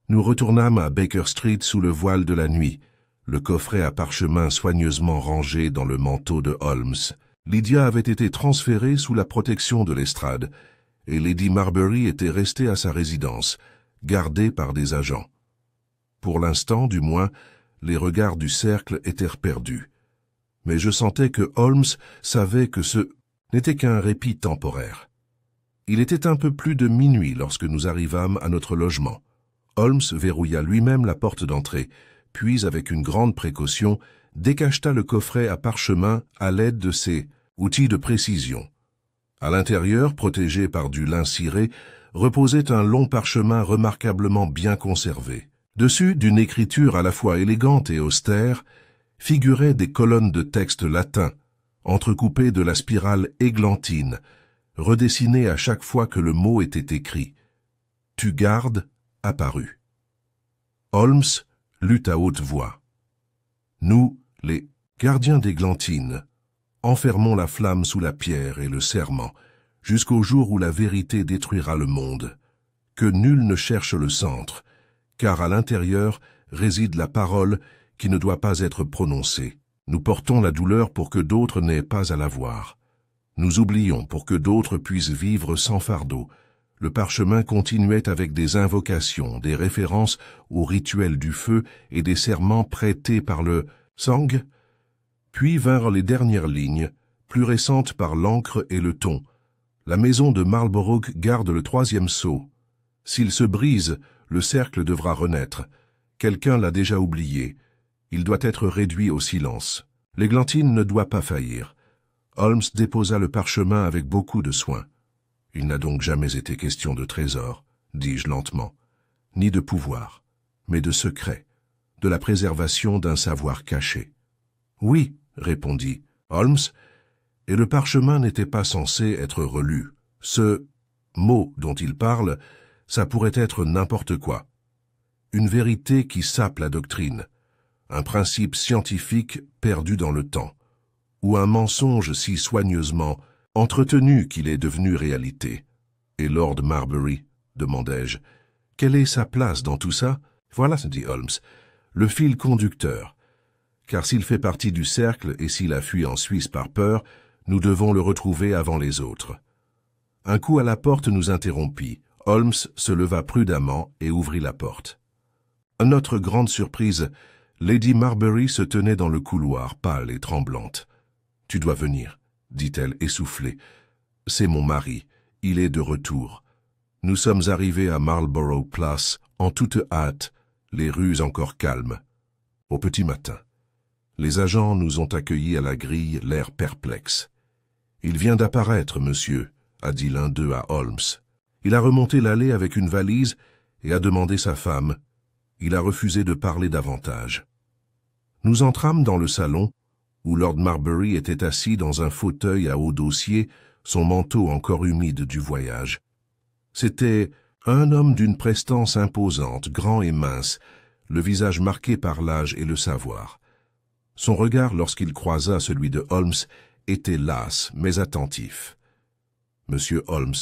Nous retournâmes à Baker Street sous le voile de la nuit, le coffret à parchemin soigneusement rangé dans le manteau de Holmes. Lydia avait été transférée sous la protection de l'estrade, et Lady Marbury était restée à sa résidence, gardée par des agents. Pour l'instant, du moins, les regards du cercle étaient perdus. Mais je sentais que Holmes savait que ce n'était qu'un répit temporaire. Il était un peu plus de minuit lorsque nous arrivâmes à notre logement. Holmes verrouilla lui-même la porte d'entrée, puis, avec une grande précaution, décacheta le coffret à parchemin à l'aide de ses outils de précision. À l'intérieur, protégé par du lin ciré, reposait un long parchemin remarquablement bien conservé. Dessus, d'une écriture à la fois élégante et austère, figuraient des colonnes de texte latin, entrecoupées de la spirale églantine, redessinée à chaque fois que le mot était écrit. « Tu gardes » apparut. Holmes lut à haute voix. « Nous, les gardiens d'églantine, enfermons la flamme sous la pierre et le serment, jusqu'au jour où la vérité détruira le monde. Que nul ne cherche le centre, car à l'intérieur réside la parole qui ne doit pas être prononcée. Nous portons la douleur pour que d'autres n'aient pas à la voir. Nous oublions pour que d'autres puissent vivre sans fardeau. » Le parchemin continuait avec des invocations, des références au rituel du feu et des serments prêtés par le sang. Puis vinrent les dernières lignes, plus récentes par l'encre et le ton. La maison de Marlborough garde le 3e sceau. S'il se brise, le cercle devra renaître. Quelqu'un l'a déjà oublié. Il doit être réduit au silence. L'églantine ne doit pas faillir. Holmes déposa le parchemin avec beaucoup de soin. Il n'a donc jamais été question de trésor, dis-je lentement, ni de pouvoir, mais de secret, de la préservation d'un savoir caché. Oui, répondit Holmes, et le parchemin n'était pas censé être relu. Ce mot dont il parle, ça pourrait être n'importe quoi. Une vérité qui sape la doctrine, un principe scientifique perdu dans le temps, ou un mensonge si soigneusement entretenu qu'il est devenu réalité. Et Lord Marbury, demandai-je, quelle est sa place dans tout ça? Voilà, dit Holmes, le fil conducteur. Car s'il fait partie du cercle et s'il a fui en Suisse par peur, nous devons le retrouver avant les autres. Un coup à la porte nous interrompit. Holmes se leva prudemment et ouvrit la porte. À notre grande surprise, Lady Marbury se tenait dans le couloir, pâle et tremblante. « Tu dois venir, » dit-elle essoufflée. « C'est mon mari, il est de retour. Nous sommes arrivés à Marlborough Place en toute hâte, les rues encore calmes. Au petit matin. Les agents nous ont accueillis à la grille, l'air perplexe. « Il vient d'apparaître, monsieur », a dit l'un d'eux à Holmes. Il a remonté l'allée avec une valise et a demandé sa femme. Il a refusé de parler davantage. Nous entrâmes dans le salon, où Lord Marbury était assis dans un fauteuil à haut dossier, son manteau encore humide du voyage. C'était un homme d'une prestance imposante, grand et mince, le visage marqué par l'âge et le savoir. Son regard, lorsqu'il croisa celui de Holmes, était las, mais attentif. « Monsieur Holmes, »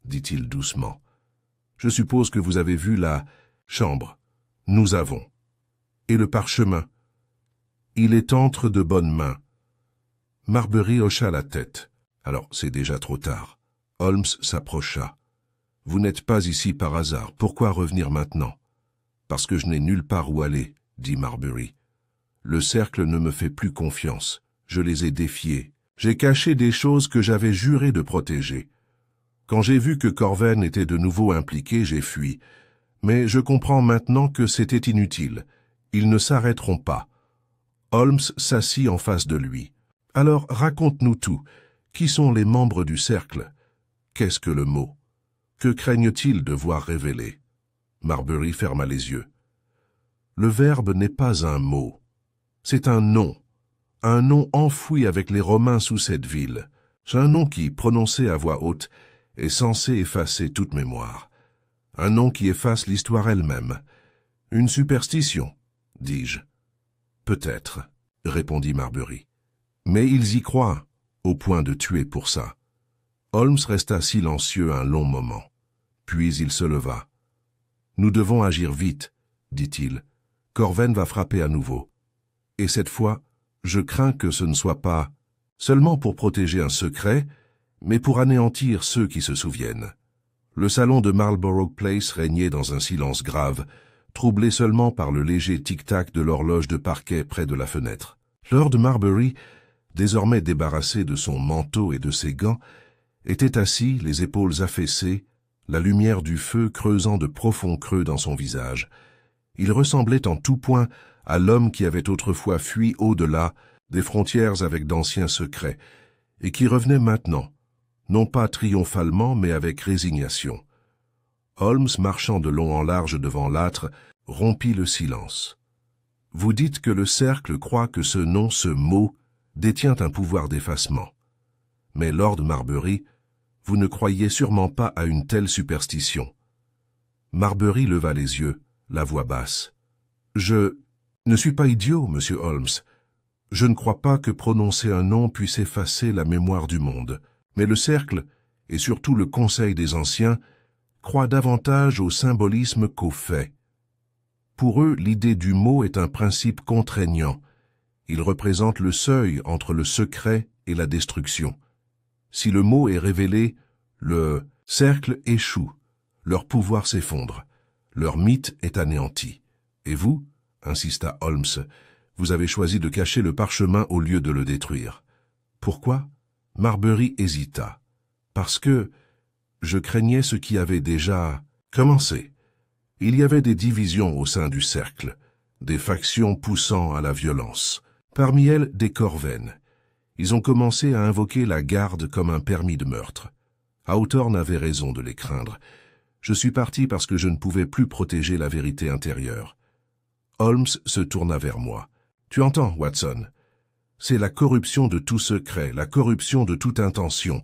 dit-il doucement, « je suppose que vous avez vu la chambre. Nous avons. Et le parchemin. Il est entre de bonnes mains. » Marbury hocha la tête. « Alors, c'est déjà trop tard. » Holmes s'approcha. « Vous n'êtes pas ici par hasard. Pourquoi revenir maintenant ?»« Parce que je n'ai nulle part où aller, » dit Marbury. « Le cercle ne me fait plus confiance. Je les ai défiés. J'ai caché des choses que j'avais juré de protéger. Quand j'ai vu que Corven était de nouveau impliqué, j'ai fui. Mais je comprends maintenant que c'était inutile. Ils ne s'arrêteront pas. » Holmes s'assit en face de lui. « Alors, raconte-nous tout. Qui sont les membres du cercle? Qu'est-ce que le mot? Que craignent-ils de voir révélé ?» Marbury ferma les yeux. « Le verbe n'est pas un mot. C'est un nom enfoui avec les Romains sous cette ville. C'est un nom qui, prononcé à voix haute, est censé effacer toute mémoire. Un nom qui efface l'histoire elle-même. Une superstition, dis-je. Peut-être, répondit Marbury. Mais ils y croient, au point de tuer pour ça. Holmes resta silencieux un long moment. Puis il se leva. Nous devons agir vite, dit-il. Corven va frapper à nouveau. Et cette fois, je crains que ce ne soit pas seulement pour protéger un secret, mais pour anéantir ceux qui se souviennent. Le salon de Marlborough Place régnait dans un silence grave, troublé seulement par le léger tic-tac de l'horloge de parquet près de la fenêtre. Lord Marbury, désormais débarrassé de son manteau et de ses gants, était assis, les épaules affaissées, la lumière du feu creusant de profonds creux dans son visage. Il ressemblait en tout point à l'homme qui avait autrefois fui au-delà des frontières avec d'anciens secrets, et qui revenait maintenant, non pas triomphalement, mais avec résignation. Holmes, marchant de long en large devant l'âtre, rompit le silence. « Vous dites que le cercle croit que ce nom, ce mot, détient un pouvoir d'effacement. Mais, Lord Marbury, vous ne croyez sûrement pas à une telle superstition. » Marbury leva les yeux, la voix basse. « Je ne suis pas idiot, monsieur Holmes. Je ne crois pas que prononcer un nom puisse effacer la mémoire du monde. Mais le cercle, et surtout le Conseil des Anciens, croient davantage au symbolisme qu'aux faits. Pour eux, l'idée du mot est un principe contraignant. Il représente le seuil entre le secret et la destruction. Si le mot est révélé, le cercle échoue, leur pouvoir s'effondre, leur mythe est anéanti. Et vous, insista Holmes, vous avez choisi de cacher le parchemin au lieu de le détruire. Pourquoi? Marbury hésita. Parce que je craignais ce qui avait déjà commencé. Il y avait des divisions au sein du cercle, des factions poussant à la violence. Parmi elles, des Corven. Ils ont commencé à invoquer la garde comme un permis de meurtre. Hawthorne avait raison de les craindre. Je suis parti parce que je ne pouvais plus protéger la vérité intérieure. Holmes se tourna vers moi. « Tu entends, Watson? C'est la corruption de tout secret, la corruption de toute intention.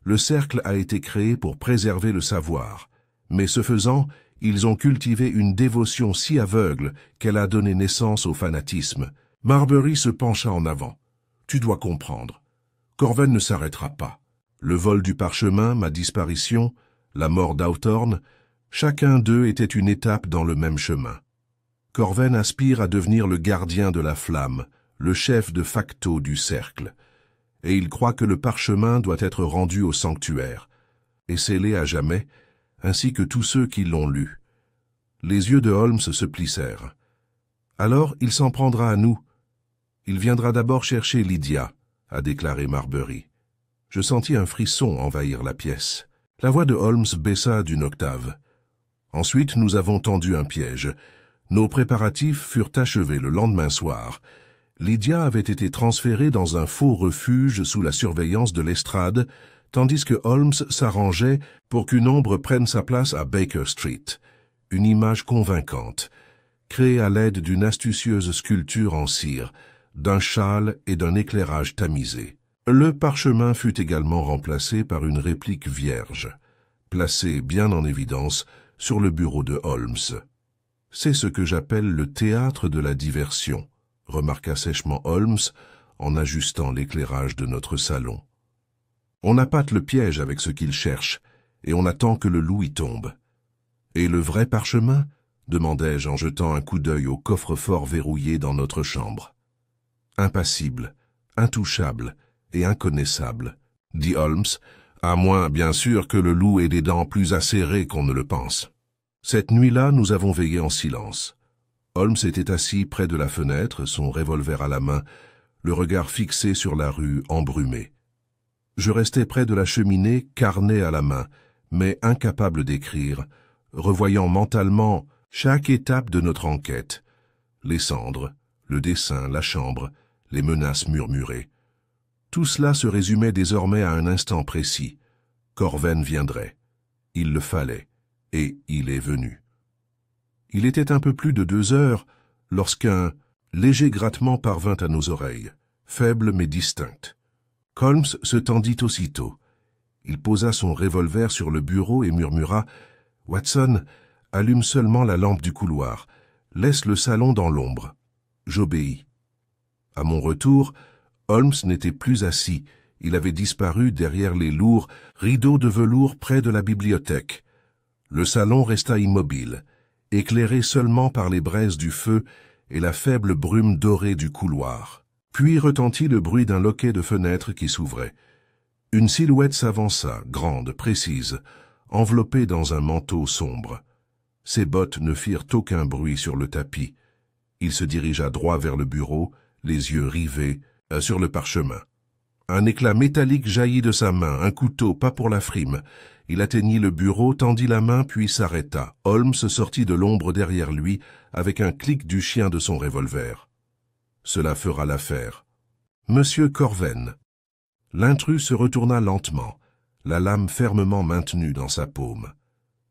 Le cercle a été créé pour préserver le savoir. Mais ce faisant, ils ont cultivé une dévotion si aveugle qu'elle a donné naissance au fanatisme. » Marbury se pencha en avant. « Tu dois comprendre. Corven ne s'arrêtera pas. Le vol du parchemin, ma disparition, la mort d'Hawthorne, chacun d'eux était une étape dans le même chemin. Corven aspire à devenir le gardien de la flamme, le chef de facto du cercle. Et il croit que le parchemin doit être rendu au sanctuaire, et scellé à jamais, ainsi que tous ceux qui l'ont lu. » Les yeux de Holmes se plissèrent. « Alors il s'en prendra à nous. Il viendra d'abord chercher Lydia, » a déclaré Marbury. Je sentis un frisson envahir la pièce. La voix de Holmes baissa d'une octave. Ensuite, nous avons tendu un piège. Nos préparatifs furent achevés le lendemain soir. Lydia avait été transférée dans un faux refuge sous la surveillance de l'estrade, tandis que Holmes s'arrangeait pour qu'une ombre prenne sa place à Baker Street. Une image convaincante, créée à l'aide d'une astucieuse sculpture en cire, d'un châle et d'un éclairage tamisé. Le parchemin fut également remplacé par une réplique vierge, placée bien en évidence sur le bureau de Holmes. « C'est ce que j'appelle le théâtre de la diversion », remarqua sèchement Holmes en ajustant l'éclairage de notre salon. « On appâte le piège avec ce qu'il cherche, et on attend que le loup y tombe. »« Et le vrai parchemin ?» demandai-je en jetant un coup d'œil au coffre-fort verrouillé dans notre chambre. « Impassible, intouchable et inconnaissable, » dit Holmes, « à moins, bien sûr, que le loup ait des dents plus acérées qu'on ne le pense. » Cette nuit-là, nous avons veillé en silence. Holmes était assis près de la fenêtre, son revolver à la main, le regard fixé sur la rue embrumée. Je restais près de la cheminée, carnet à la main, mais incapable d'écrire, revoyant mentalement chaque étape de notre enquête. Les cendres, le dessin, la chambre, les menaces murmurées. Tout cela se résumait désormais à un instant précis. Corven viendrait. Il le fallait. Et il est venu. Il était un peu plus de 2 heures lorsqu'un léger grattement parvint à nos oreilles, faible mais distinct. Holmes se tendit aussitôt. Il posa son revolver sur le bureau et murmura « Watson, allume seulement la lampe du couloir. Laisse le salon dans l'ombre. » J'obéis. À mon retour, Holmes n'était plus assis. Il avait disparu derrière les lourds rideaux de velours près de la bibliothèque. Le salon resta immobile, éclairé seulement par les braises du feu et la faible brume dorée du couloir. Puis retentit le bruit d'un loquet de fenêtre qui s'ouvrait. Une silhouette s'avança, grande, précise, enveloppée dans un manteau sombre. Ses bottes ne firent aucun bruit sur le tapis. Il se dirigea droit vers le bureau, les yeux rivés sur le parchemin. Un éclat métallique jaillit de sa main, un couteau, pas pour la frime. Il atteignit le bureau, tendit la main, puis s'arrêta. Holmes sortit de l'ombre derrière lui, avec un clic du chien de son revolver. Cela fera l'affaire. Monsieur Corven. L'intrus se retourna lentement, la lame fermement maintenue dans sa paume.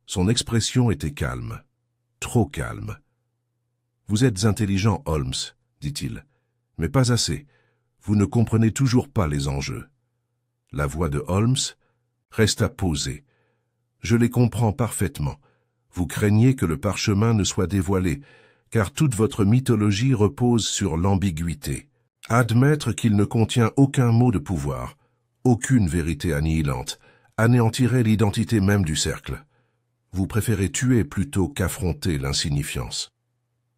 Son expression était calme, trop calme. « Vous êtes intelligent, Holmes, dit-il, mais pas assez. Vous ne comprenez toujours pas les enjeux. » La voix de Holmes resta posée. « Je les comprends parfaitement. Vous craignez que le parchemin ne soit dévoilé, car toute votre mythologie repose sur l'ambiguïté. Admettre qu'il ne contient aucun mot de pouvoir, aucune vérité annihilante, anéantirait l'identité même du cercle. Vous préférez tuer plutôt qu'affronter l'insignifiance. »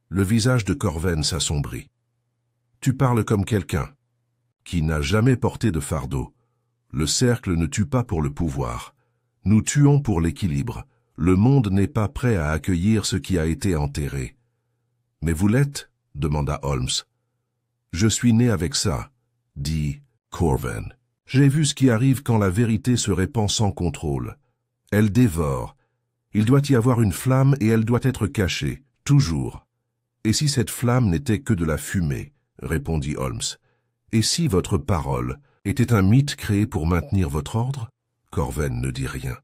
Le visage de Corven s'assombrit. « Tu parles comme quelqu'un qui n'a jamais porté de fardeau. Le cercle ne tue pas pour le pouvoir. Nous tuons pour l'équilibre. Le monde n'est pas prêt à accueillir ce qui a été enterré. »« Mais vous l'êtes » demanda Holmes. « Je suis né avec ça, » dit Corven. « J'ai vu ce qui arrive quand la vérité se répand sans contrôle. Elle dévore. Il doit y avoir une flamme et elle doit être cachée, toujours. »« Et si cette flamme n'était que de la fumée ?» répondit Holmes. « Et si votre parole était un mythe créé pour maintenir votre ordre ?» Corven ne dit rien.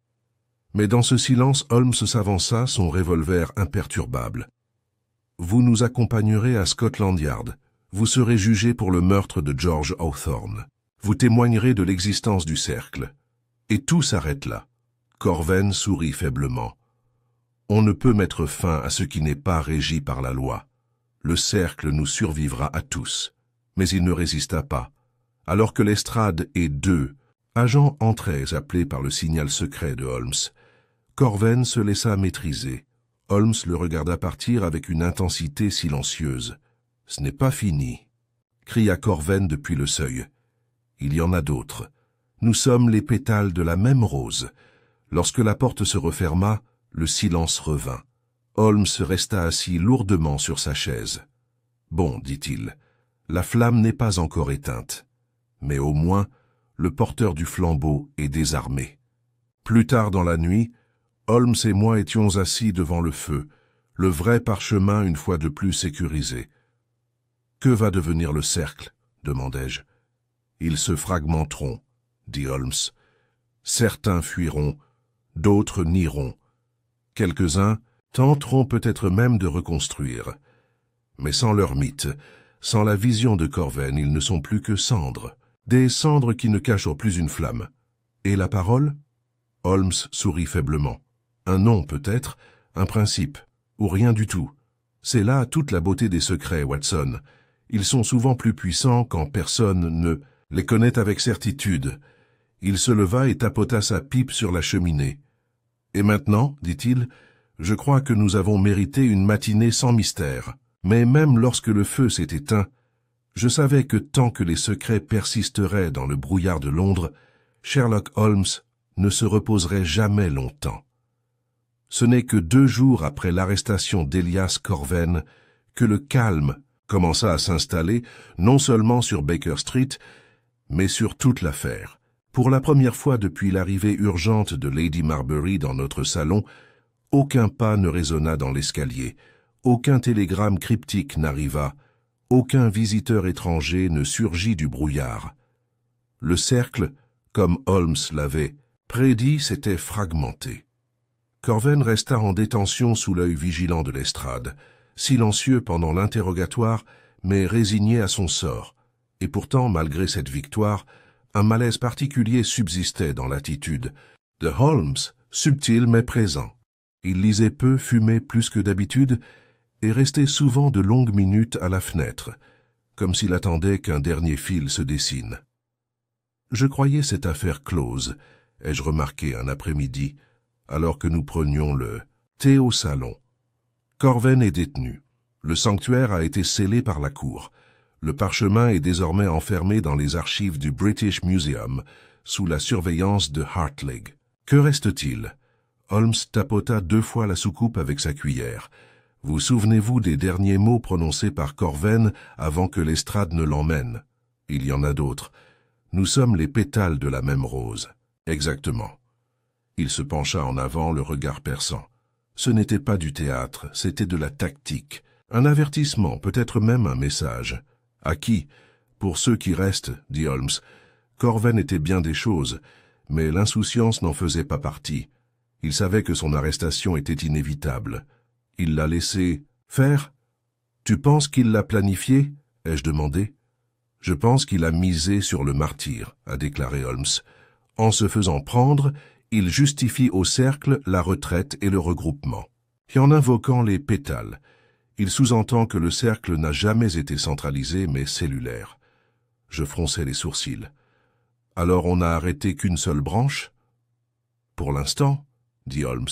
Mais dans ce silence, Holmes s'avança, son revolver imperturbable. « Vous nous accompagnerez à Scotland Yard. Vous serez jugé pour le meurtre de George Hawthorne. Vous témoignerez de l'existence du cercle. Et tout s'arrête là. » Corven sourit faiblement. « On ne peut mettre fin à ce qui n'est pas régi par la loi. Le cercle nous survivra à tous. » Mais il ne résista pas. Alors que Lestrade et deux agents entraient, appelés par le signal secret de Holmes, Corven se laissa maîtriser. Holmes le regarda partir avec une intensité silencieuse. « Ce n'est pas fini !» cria Corven depuis le seuil. « Il y en a d'autres. Nous sommes les pétales de la même rose. » Lorsque la porte se referma, le silence revint. Holmes resta assis lourdement sur sa chaise. « Bon, dit-il, la flamme n'est pas encore éteinte. Mais au moins, le porteur du flambeau est désarmé. » Plus tard dans la nuit, Holmes et moi étions assis devant le feu, le vrai parchemin une fois de plus sécurisé. « Que va devenir le cercle ?» demandai-je. « Ils se fragmenteront, » dit Holmes. « Certains fuiront, d'autres nieront. Quelques-uns tenteront peut-être même de reconstruire. Mais sans leur mythe, sans la vision de Corven, ils ne sont plus que cendres. Des cendres qui ne cachent plus une flamme. Et la parole ? Holmes sourit faiblement. Un nom peut-être, un principe, ou rien du tout. C'est là toute la beauté des secrets, Watson. Ils sont souvent plus puissants quand personne ne les connaît avec certitude. Il se leva et tapota sa pipe sur la cheminée. « Et maintenant, dit-il, je crois que nous avons mérité une matinée sans mystère. Mais même lorsque le feu s'est éteint, je savais que tant que les secrets persisteraient dans le brouillard de Londres, Sherlock Holmes ne se reposerait jamais longtemps. Ce n'est que 2 jours après l'arrestation d'Elias Corven que le calme commença à s'installer non seulement sur Baker Street, mais sur toute l'affaire. Pour la première fois depuis l'arrivée urgente de Lady Marbury dans notre salon, aucun pas ne résonna dans l'escalier, aucun télégramme cryptique n'arriva, aucun visiteur étranger ne surgit du brouillard. Le cercle, comme Holmes l'avait prédit, s'était fragmenté. Corven resta en détention sous l'œil vigilant de Lestrade, silencieux pendant l'interrogatoire, mais résigné à son sort. Et pourtant, malgré cette victoire, un malaise particulier subsistait dans l'attitude de Holmes, subtil mais présent. Il lisait peu, fumait plus que d'habitude, et restait souvent de longues minutes à la fenêtre, comme s'il attendait qu'un dernier fil se dessine. Je croyais cette affaire close, ai-je remarqué un après-midi, alors que nous prenions le thé au salon. Corven est détenu. Le sanctuaire a été scellé par la cour. Le parchemin est désormais enfermé dans les archives du British Museum, sous la surveillance de Hartlegg. Que reste-t-il ? Holmes tapota 2 fois la soucoupe avec sa cuillère. Vous souvenez-vous des derniers mots prononcés par Corven avant que Lestrade ne l'emmène? Il y en a d'autres. Nous sommes les pétales de la même rose. Exactement. Il se pencha en avant, le regard perçant. Ce n'était pas du théâtre, c'était de la tactique. Un avertissement, peut-être même un message. À qui? Pour ceux qui restent, dit Holmes. Corven était bien des choses, mais l'insouciance n'en faisait pas partie. Il savait que son arrestation était inévitable. Il l'a laissé faire? Tu penses qu'il l'a planifié? Ai-je demandé. Je pense qu'il a misé sur le martyr, a déclaré Holmes. En se faisant prendre, il justifie au cercle la retraite et le regroupement. Et en invoquant les pétales, il sous-entend que le cercle n'a jamais été centralisé mais cellulaire. Je fronçai les sourcils. Alors on n'a arrêté qu'une seule branche? Pour l'instant, dit Holmes.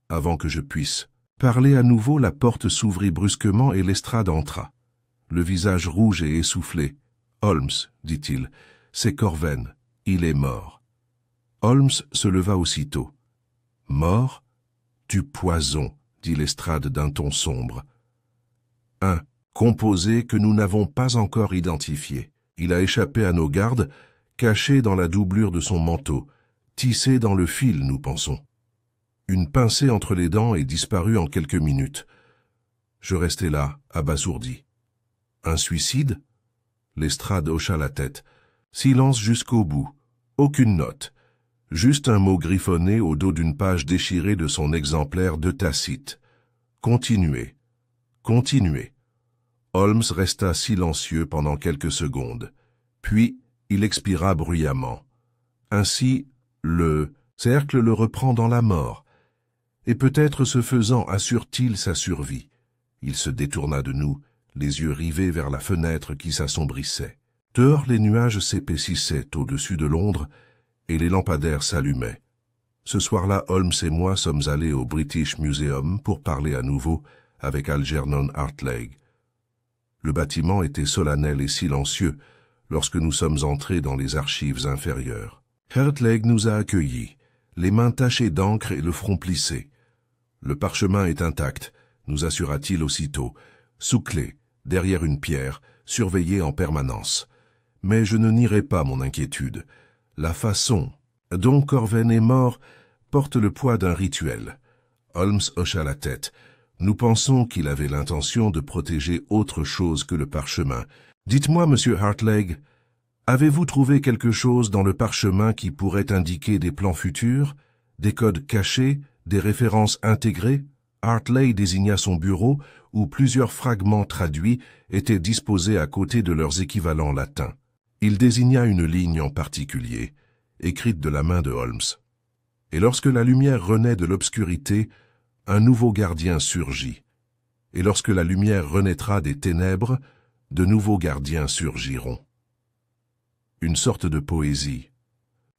Avant que je puisse parler à nouveau, la porte s'ouvrit brusquement et Lestrade entra. Le visage rouge et essoufflé. Holmes, dit-il, c'est Corven. Il est mort. Holmes se leva aussitôt. Mort? Du poison, dit Lestrade d'un ton sombre. Un composé que nous n'avons pas encore identifié. Il a échappé à nos gardes, caché dans la doublure de son manteau, tissé dans le fil, nous pensons. Une pincée entre les dents et disparut en quelques minutes. Je restai là, abasourdi. Un suicide? Lestrade hocha la tête. Silence jusqu'au bout. Aucune note. Juste un mot griffonné au dos d'une page déchirée de son exemplaire de Tacite. Continuez. Continuez. Holmes resta silencieux pendant quelques secondes. Puis, il expira bruyamment. Ainsi, le cercle le reprend dans la mort. Et peut-être ce faisant assure-t-il sa survie. Il se détourna de nous, les yeux rivés vers la fenêtre qui s'assombrissait. Dehors, les nuages s'épaississaient au-dessus de Londres et les lampadaires s'allumaient. Ce soir-là, Holmes et moi sommes allés au British Museum pour parler à nouveau avec Algernon Hartlegg. Le bâtiment était solennel et silencieux lorsque nous sommes entrés dans les archives inférieures. Hartlegg nous a accueillis, les mains tachées d'encre et le front plissé. Le parchemin est intact, nous assura-t-il aussitôt, sous clé, derrière une pierre, surveillé en permanence. Mais je ne nierai pas mon inquiétude. La façon dont Corven est mort porte le poids d'un rituel. Holmes hocha la tête. Nous pensons qu'il avait l'intention de protéger autre chose que le parchemin. Dites-moi, monsieur Hartlegg, avez-vous trouvé quelque chose dans le parchemin qui pourrait indiquer des plans futurs, des codes cachés, des références intégrées? Hartlegg désigna son bureau où plusieurs fragments traduits étaient disposés à côté de leurs équivalents latins. Il désigna une ligne en particulier, écrite de la main de Holmes. Et lorsque la lumière renaît de l'obscurité, un nouveau gardien surgit. Et lorsque la lumière renaîtra des ténèbres, de nouveaux gardiens surgiront. Une sorte de poésie.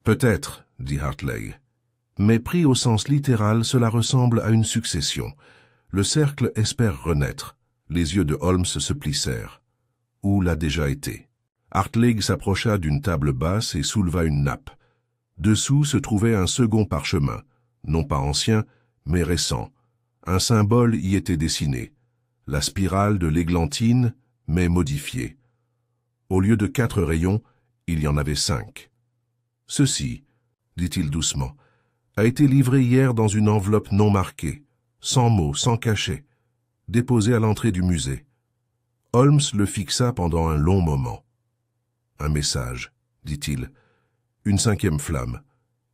Peut-être, dit Hartlegg. Mais pris au sens littéral, cela ressemble à une succession. Le cercle espère renaître. Les yeux de Holmes se plissèrent. Où l'a déjà été? Hartlegg s'approcha d'une table basse et souleva une nappe. Dessous se trouvait un second parchemin, non pas ancien, mais récent. Un symbole y était dessiné, la spirale de l'églantine, mais modifiée. Au lieu de 4 rayons, il y en avait 5. Ceci, dit-il doucement, a été livré hier dans une enveloppe non marquée, sans mots, sans cachet, déposé à l'entrée du musée. Holmes le fixa pendant un long moment. Un message, dit-il. Une 5e flamme.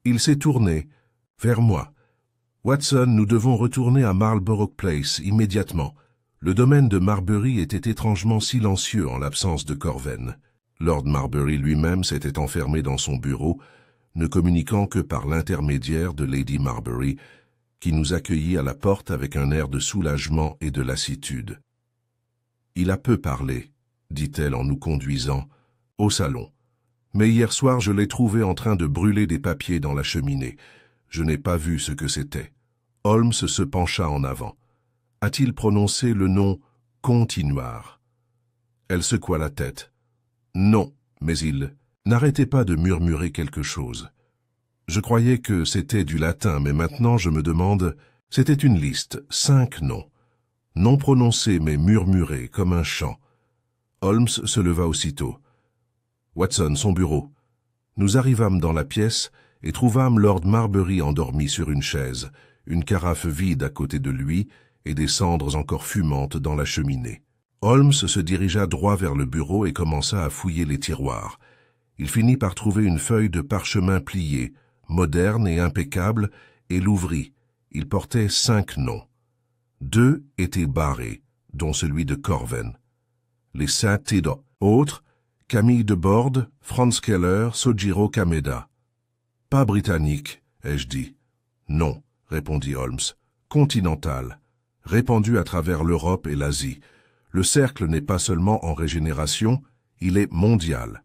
Il s'est tourné vers moi. Watson, nous devons retourner à Marlborough Place immédiatement. Le domaine de Marbury était étrangement silencieux en l'absence de Corven. Lord Marbury lui-même s'était enfermé dans son bureau, ne communiquant que par l'intermédiaire de Lady Marbury, qui nous accueillit à la porte avec un air de soulagement et de lassitude. « Il a peu parlé, » dit-elle en nous conduisant, au salon. « Mais hier soir, je l'ai trouvé en train de brûler des papiers dans la cheminée. Je n'ai pas vu ce que c'était. » Holmes se pencha en avant. « A-t-il prononcé le nom « continuar » Elle secoua la tête. « Non, mais il n'arrêtait pas de murmurer quelque chose. Je croyais que c'était du latin, mais maintenant je me demande... C'était une liste, 5 noms. Non prononcés, mais murmurés, comme un chant. » Holmes se leva aussitôt. Watson, son bureau. Nous arrivâmes dans la pièce et trouvâmes Lord Marbury endormi sur une chaise, une carafe vide à côté de lui et des cendres encore fumantes dans la cheminée. Holmes se dirigea droit vers le bureau et commença à fouiller les tiroirs. Il finit par trouver une feuille de parchemin pliée, moderne et impeccable, et l'ouvrit. Il portait 5 noms. 2 étaient barrés, dont celui de Corven. Les 7 autres, Camille de Borde, Franz Keller, Sojiro Kameda. Pas britannique, ai-je dit. Non, répondit Holmes. Continental, répandu à travers l'Europe et l'Asie. Le cercle n'est pas seulement en régénération, il est mondial.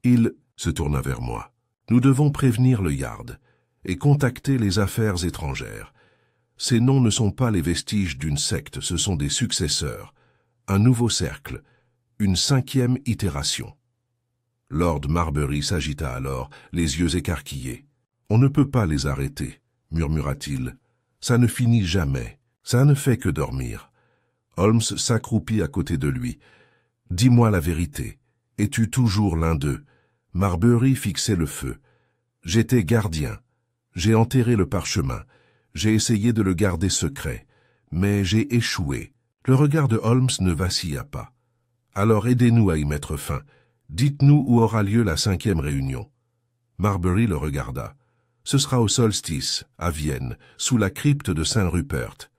Il se tourna vers moi. Nous devons prévenir le Yard et contacter les affaires étrangères. Ces noms ne sont pas les vestiges d'une secte, ce sont des successeurs. Un nouveau cercle, une 5e itération. Lord Marbury s'agita alors, les yeux écarquillés. « On ne peut pas les arrêter, » murmura-t-il. « Ça ne finit jamais, ça ne fait que dormir. » Holmes s'accroupit à côté de lui. « Dis-moi la vérité. Es-tu toujours l'un d'eux ?» Marbury fixait le feu. « J'étais gardien. J'ai enterré le parchemin. J'ai essayé de le garder secret. Mais j'ai échoué. » Le regard de Holmes ne vacilla pas. « Alors aidez-nous à y mettre fin. Dites-nous où aura lieu la 5e réunion. » Marbury le regarda. « Ce sera au solstice, à Vienne, sous la crypte de Saint-Rupert. »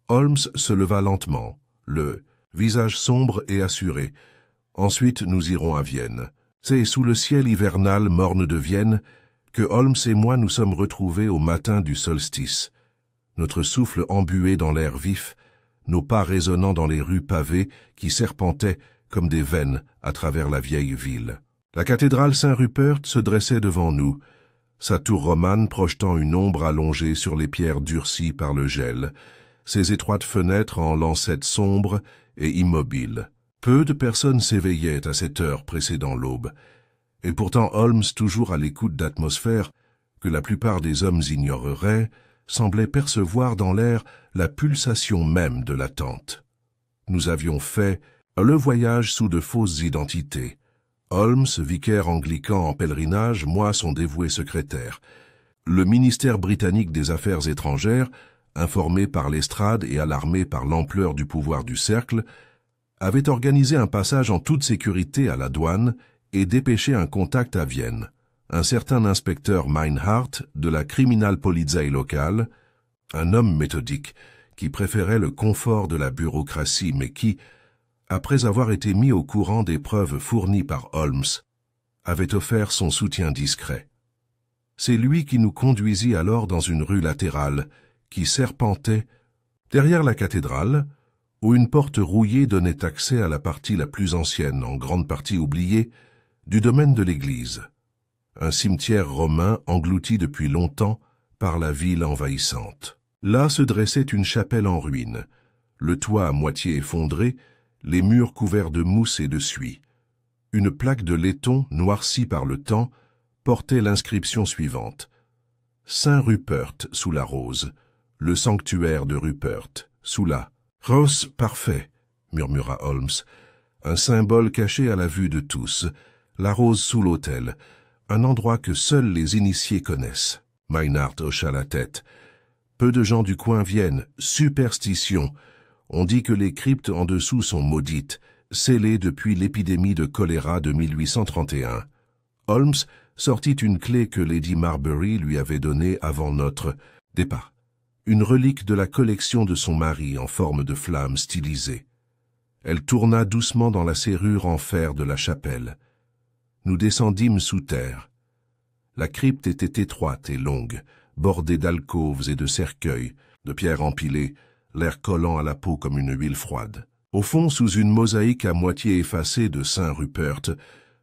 Holmes se leva lentement, le visage sombre et assuré. « Ensuite, nous irons à Vienne. » C'est sous le ciel hivernal morne de Vienne que Holmes et moi nous sommes retrouvés au matin du solstice. Notre souffle embué dans l'air vif, nos pas résonnant dans les rues pavées qui serpentaient comme des veines à travers la vieille ville. La cathédrale Saint-Rupert se dressait devant nous, sa tour romane projetant une ombre allongée sur les pierres durcies par le gel, ses étroites fenêtres en lancettes sombres et immobiles. Peu de personnes s'éveillaient à cette heure précédant l'aube, et pourtant Holmes, toujours à l'écoute d'atmosphères que la plupart des hommes ignoreraient, semblait percevoir dans l'air la pulsation même de l'attente. Nous avions fait le voyage sous de fausses identités. Holmes, vicaire anglican en pèlerinage, moi son dévoué secrétaire. Le ministère britannique des Affaires étrangères, informé par l'estrade et alarmé par l'ampleur du pouvoir du cercle, avait organisé un passage en toute sécurité à la douane et dépêché un contact à Vienne. Un certain inspecteur Meinhardt de la Kriminalpolizei locale, un homme méthodique qui préférait le confort de la bureaucratie mais qui, après avoir été mis au courant des preuves fournies par Holmes, avait offert son soutien discret. C'est lui qui nous conduisit alors dans une rue latérale qui serpentait derrière la cathédrale, où une porte rouillée donnait accès à la partie la plus ancienne, en grande partie oubliée, du domaine de l'église. Un cimetière romain englouti depuis longtemps par la ville envahissante. Là se dressait une chapelle en ruine, le toit à moitié effondré, les murs couverts de mousse et de suie. Une plaque de laiton, noircie par le temps, portait l'inscription suivante. Saint-Rupert sous la rose, le sanctuaire de Rupert, sous la rose parfait, murmura Holmes, un symbole caché à la vue de tous, la rose sous l'autel, un endroit que seuls les initiés connaissent. Meinhardt hocha la tête. Peu de gens du coin viennent, superstition. On dit que les cryptes en dessous sont maudites, scellées depuis l'épidémie de choléra de 1831. Holmes sortit une clé que Lady Marbury lui avait donnée avant notre départ. Une relique de la collection de son mari en forme de flamme stylisée. Elle tourna doucement dans la serrure en fer de la chapelle. Nous descendîmes sous terre. La crypte était étroite et longue, bordée d'alcôves et de cercueils, de pierres empilées, l'air collant à la peau comme une huile froide. Au fond, sous une mosaïque à moitié effacée de Saint-Rupert,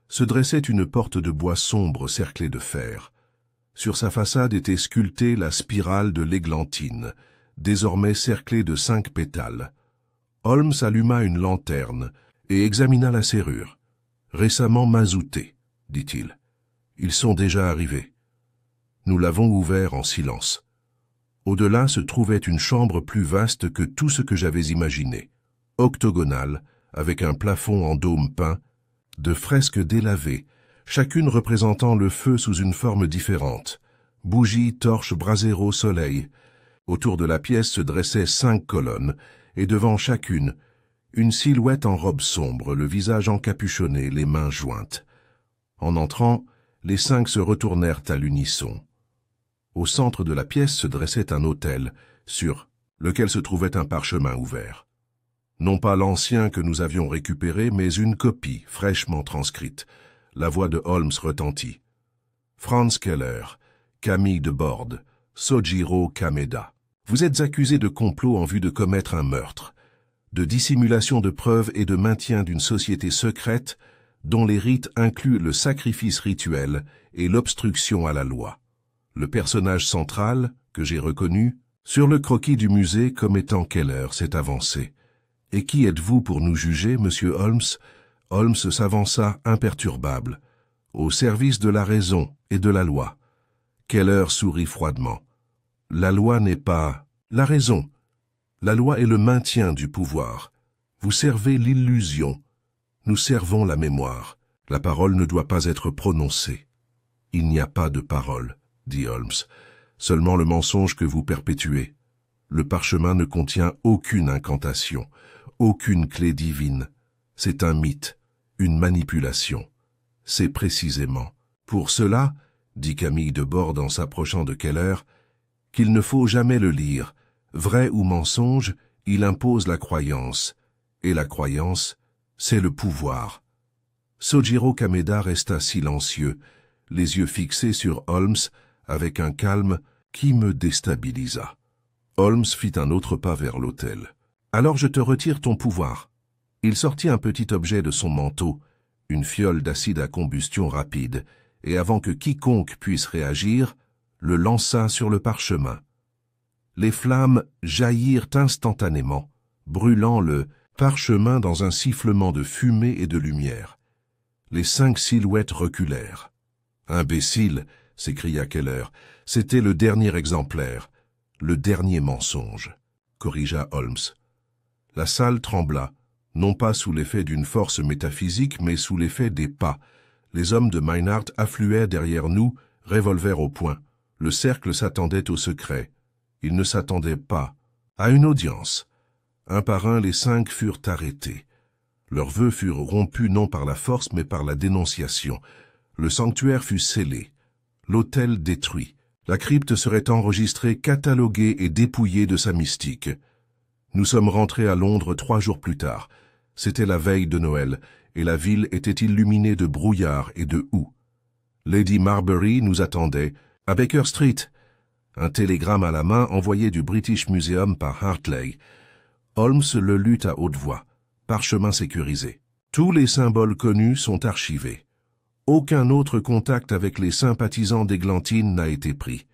se dressait une porte de bois sombre cerclée de fer. Sur sa façade était sculptée la spirale de l'églantine, désormais cerclée de 5 pétales. Holmes alluma une lanterne et examina la serrure. « Récemment mazoutée, dit-il. Ils sont déjà arrivés. » Nous l'avons ouvert en silence. Au-delà se trouvait une chambre plus vaste que tout ce que j'avais imaginé. Octogonale, avec un plafond en dôme peint, de fresques délavées, chacune représentant le feu sous une forme différente. Bougies, torches, brasero, soleil. Autour de la pièce se dressaient 5 colonnes, et devant chacune, une silhouette en robe sombre, le visage encapuchonné, les mains jointes. En entrant, les 5 se retournèrent à l'unisson. Au centre de la pièce se dressait un autel, sur lequel se trouvait un parchemin ouvert. Non pas l'ancien que nous avions récupéré, mais une copie, fraîchement transcrite. La voix de Holmes retentit. Franz Keller, Camille de Borde, Sojiro Kameda. Vous êtes accusé de complot en vue de commettre un meurtre, de dissimulation de preuves et de maintien d'une société secrète dont les rites incluent le sacrifice rituel et l'obstruction à la loi. Le personnage central, que j'ai reconnu, sur le croquis du musée comme étant Keller, s'est avancé. « Et qui êtes-vous pour nous juger, monsieur Holmes ?» Holmes s'avança imperturbable, au service de la raison et de la loi. Keller sourit froidement. « La loi n'est pas la raison. La loi est le maintien du pouvoir. Vous servez l'illusion. Nous servons la mémoire. La parole ne doit pas être prononcée. »« Il n'y a pas de parole, » dit Holmes. « Seulement le mensonge que vous perpétuez. Le parchemin ne contient aucune incantation, aucune clé divine. C'est un mythe, une manipulation. C'est précisément pour cela, dit Camille de Borde en s'approchant de Keller, qu'il ne faut jamais le lire. Vrai ou mensonge, il impose la croyance. Et la croyance, c'est le pouvoir. Sojiro Kameda resta silencieux, les yeux fixés sur Holmes, avec un calme qui me déstabilisa. Holmes fit un autre pas vers l'autel. « Alors je te retire ton pouvoir. » Il sortit un petit objet de son manteau, une fiole d'acide à combustion rapide, et avant que quiconque puisse réagir, le lança sur le parchemin. Les flammes jaillirent instantanément, brûlant le parchemin dans un sifflement de fumée et de lumière. Les 5 silhouettes reculèrent. « Imbécile !» s'écria Keller. « C'était le dernier exemplaire, le dernier mensonge, » corrigea Holmes. La salle trembla, non pas sous l'effet d'une force métaphysique, mais sous l'effet des pas. Les hommes de Meinhardt affluaient derrière nous, revolver au poing. Le cercle s'attendait au secret. Il ne s'attendait pas à une audience. Un par un, les 5 furent arrêtés. Leurs vœux furent rompus non par la force, mais par la dénonciation. Le sanctuaire fut scellé, l'autel détruit. La crypte serait enregistrée, cataloguée et dépouillée de sa mystique. Nous sommes rentrés à Londres 3 jours plus tard. C'était la veille de Noël, et la ville était illuminée de brouillard et de houx. Lady Marbury nous attendait, à Baker Street. Un télégramme à la main envoyé du British Museum par Hartley. Holmes le lut à haute voix. Parchemin sécurisé. Tous les symboles connus sont archivés. Aucun autre contact avec les sympathisants d'Églantine n'a été pris.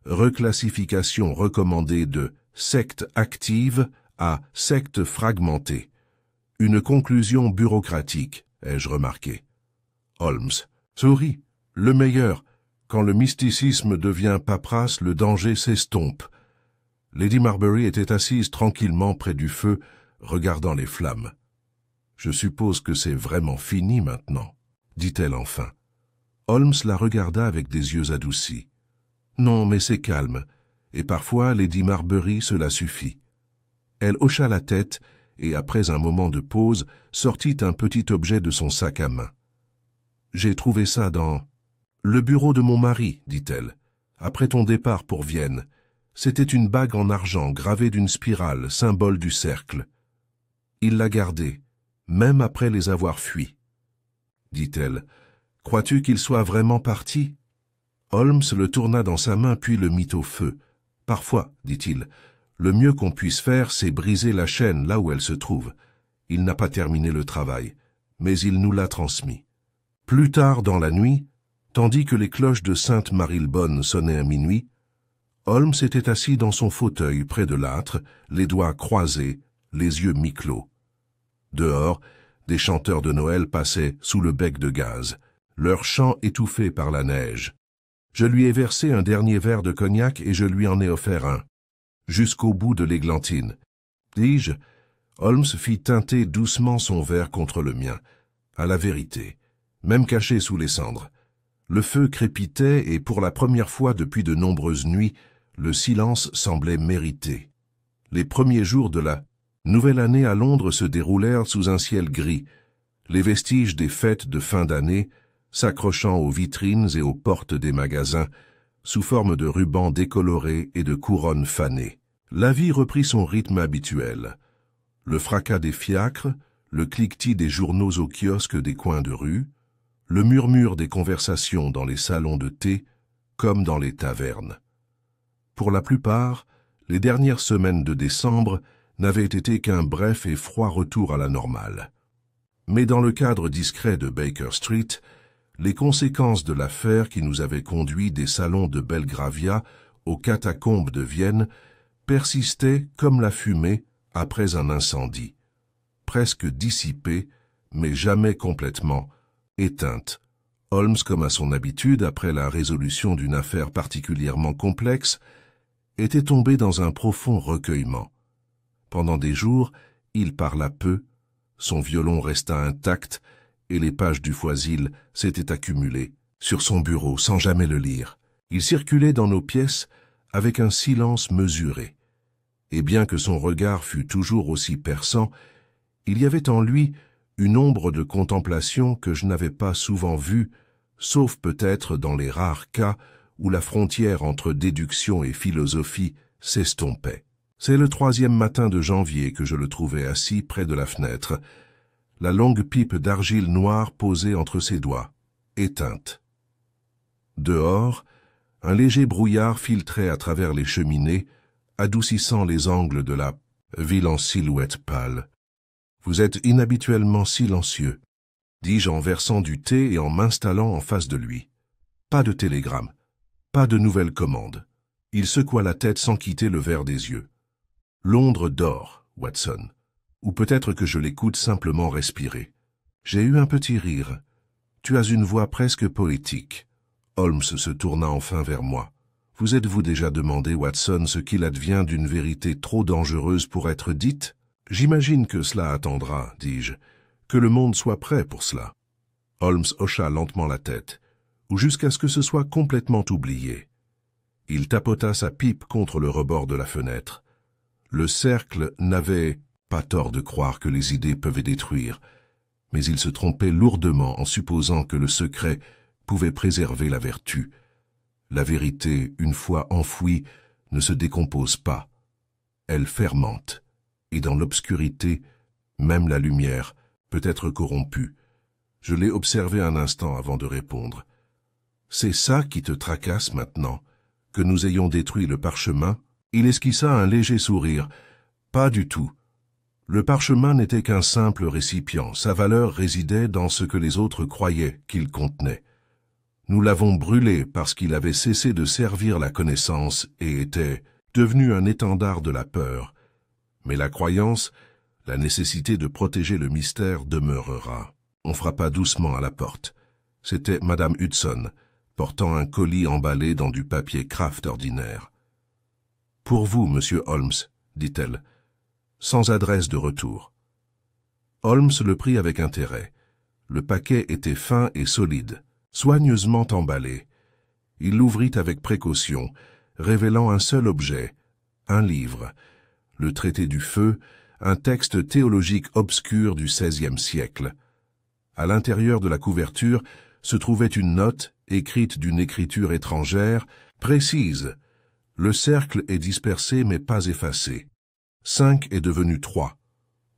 Reclassification recommandée de secte active à secte fragmentée. Une conclusion bureaucratique, ai-je remarqué. Holmes sourit. Le meilleur. Quand le mysticisme devient paperasse, le danger s'estompe. Lady Marbury était assise tranquillement près du feu, regardant les flammes. « Je suppose que c'est vraiment fini maintenant, » dit-elle enfin. Holmes la regarda avec des yeux adoucis. « Non, mais c'est calme, et parfois Lady Marbury cela suffit. » Elle hocha la tête et, après un moment de pause, sortit un petit objet de son sac à main. « J'ai trouvé ça dans... »« Le bureau de mon mari, dit-elle, après ton départ pour Vienne. C'était une bague en argent gravée d'une spirale, symbole du cercle. Il l'a gardée, même après les avoir fuis. » Dit-elle, « Crois-tu qu'il soit vraiment parti ?» Holmes le tourna dans sa main puis le mit au feu. « Parfois, dit-il, le mieux qu'on puisse faire, c'est briser la chaîne là où elle se trouve. Il n'a pas terminé le travail, mais il nous l'a transmis. » Plus tard dans la nuit, tandis que les cloches de Sainte-Marie-le-Bonne sonnaient à minuit, Holmes était assis dans son fauteuil près de l'âtre, les doigts croisés, les yeux mi-clos. Dehors, des chanteurs de Noël passaient sous le bec de gaz, leur chant étouffé par la neige. Je lui ai versé un dernier verre de cognac et je lui en ai offert un, jusqu'au bout de l'églantine. Dis-je, Holmes fit teinter doucement son verre contre le mien. À la vérité, même caché sous les cendres. Le feu crépitait et pour la première fois depuis de nombreuses nuits, le silence semblait mérité. Les premiers jours de la nouvelle année à Londres se déroulèrent sous un ciel gris, les vestiges des fêtes de fin d'année s'accrochant aux vitrines et aux portes des magasins, sous forme de rubans décolorés et de couronnes fanées. La vie reprit son rythme habituel. Le fracas des fiacres, le cliquetis des journaux aux kiosques des coins de rue, le murmure des conversations dans les salons de thé, comme dans les tavernes. Pour la plupart, les dernières semaines de décembre n'avaient été qu'un bref et froid retour à la normale. Mais dans le cadre discret de Baker Street, les conséquences de l'affaire qui nous avait conduits des salons de Belgravia aux catacombes de Vienne persistaient comme la fumée après un incendie, presque dissipée, mais jamais complètement éteinte. Holmes, comme à son habitude après la résolution d'une affaire particulièrement complexe, était tombé dans un profond recueillement. Pendant des jours, il parla peu, son violon resta intact et les pages du Foisil s'étaient accumulées sur son bureau sans jamais le lire. Il circulait dans nos pièces avec un silence mesuré. Et bien que son regard fût toujours aussi perçant, il y avait en lui une ombre de contemplation que je n'avais pas souvent vue, sauf peut-être dans les rares cas où la frontière entre déduction et philosophie s'estompait. C'est le 3e matin de janvier que je le trouvais assis près de la fenêtre, la longue pipe d'argile noire posée entre ses doigts, éteinte. Dehors, un léger brouillard filtrait à travers les cheminées, adoucissant les angles de la ville en silhouette pâle. « Vous êtes inhabituellement silencieux », dis-je en versant du thé et en m'installant en face de lui. Pas de télégramme, pas de nouvelles commandes. Il secoua la tête sans quitter le verre des yeux. « Londres dort, Watson. Ou peut-être que je l'écoute simplement respirer. » J'ai eu un petit rire. « Tu as une voix presque poétique. » Holmes se tourna enfin vers moi. « Vous êtes-vous déjà demandé, Watson, ce qu'il advient d'une vérité trop dangereuse pour être dite ? » « J'imagine que cela attendra, dis-je, que le monde soit prêt pour cela. » Holmes hocha lentement la tête, ou jusqu'à ce que ce soit complètement oublié. Il tapota sa pipe contre le rebord de la fenêtre. Le cercle n'avait pas tort de croire que les idées peuvent détruire, mais il se trompait lourdement en supposant que le secret pouvait préserver la vertu. La vérité, une fois enfouie, ne se décompose pas. Elle fermente. Et dans l'obscurité, même la lumière peut être corrompue. Je l'ai observé un instant avant de répondre. « C'est ça qui te tracasse maintenant, que nous ayons détruit le parchemin ?» Il esquissa un léger sourire. « Pas du tout. Le parchemin n'était qu'un simple récipient. Sa valeur résidait dans ce que les autres croyaient qu'il contenait. Nous l'avons brûlé parce qu'il avait cessé de servir la connaissance et était devenu un étendard de la peur. Mais la croyance, la nécessité de protéger le mystère demeurera. » On frappa doucement à la porte. C'était Madame Hudson, portant un colis emballé dans du papier Kraft ordinaire. « Pour vous, Monsieur Holmes, » dit-elle, sans adresse de retour. Holmes le prit avec intérêt. Le paquet était fin et solide, soigneusement emballé. Il l'ouvrit avec précaution, révélant un seul objet, un livre, le traité du feu, un texte théologique obscur du XVIe siècle. À l'intérieur de la couverture se trouvait une note, écrite d'une écriture étrangère, précise. Le cercle est dispersé mais pas effacé. 5 est devenu 3.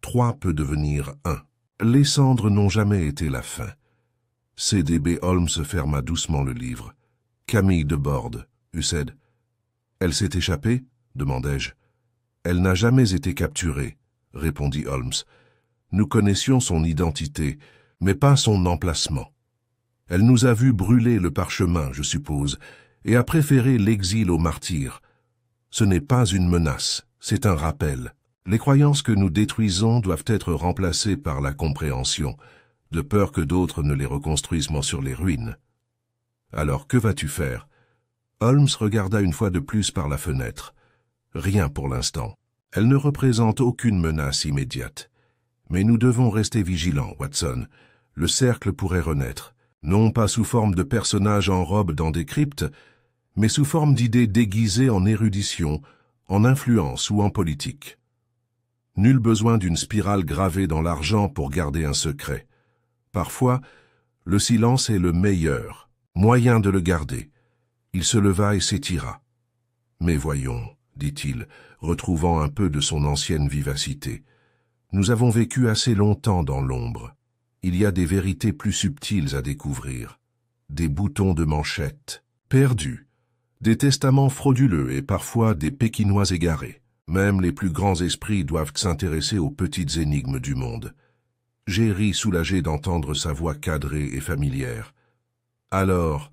3 peut devenir 1. Les cendres n'ont jamais été la fin. C.D.B. Holmes ferma doucement le livre. Camille de Borde, Used. Elle s'est échappée ? Demandai-je. Elle n'a jamais été capturée, répondit Holmes. Nous connaissions son identité, mais pas son emplacement. Elle nous a vus brûler le parchemin, je suppose, et a préféré l'exil au martyre. Ce n'est pas une menace, c'est un rappel. Les croyances que nous détruisons doivent être remplacées par la compréhension, de peur que d'autres ne les reconstruisent sur les ruines. Alors, que vas-tu faire ? Holmes regarda une fois de plus par la fenêtre. Rien pour l'instant. Elle ne représente aucune menace immédiate. Mais nous devons rester vigilants, Watson. le cercle pourrait renaître, non pas sous forme de personnages en robe dans des cryptes, mais sous forme d'idées déguisées en érudition, en influence ou en politique. Nul besoin d'une spirale gravée dans l'argent pour garder un secret. Parfois, le silence est le meilleur moyen de le garder. Il se leva et s'étira. « Mais voyons, dit-il, retrouvant un peu de son ancienne vivacité. Nous avons vécu assez longtemps dans l'ombre. Il y a des vérités plus subtiles à découvrir. Des boutons de manchette, perdus, des testaments frauduleux et parfois des Pékinois égarés. Même les plus grands esprits doivent s'intéresser aux petites énigmes du monde. » J'ai ri soulagé d'entendre sa voix cadrée et familière. « Alors,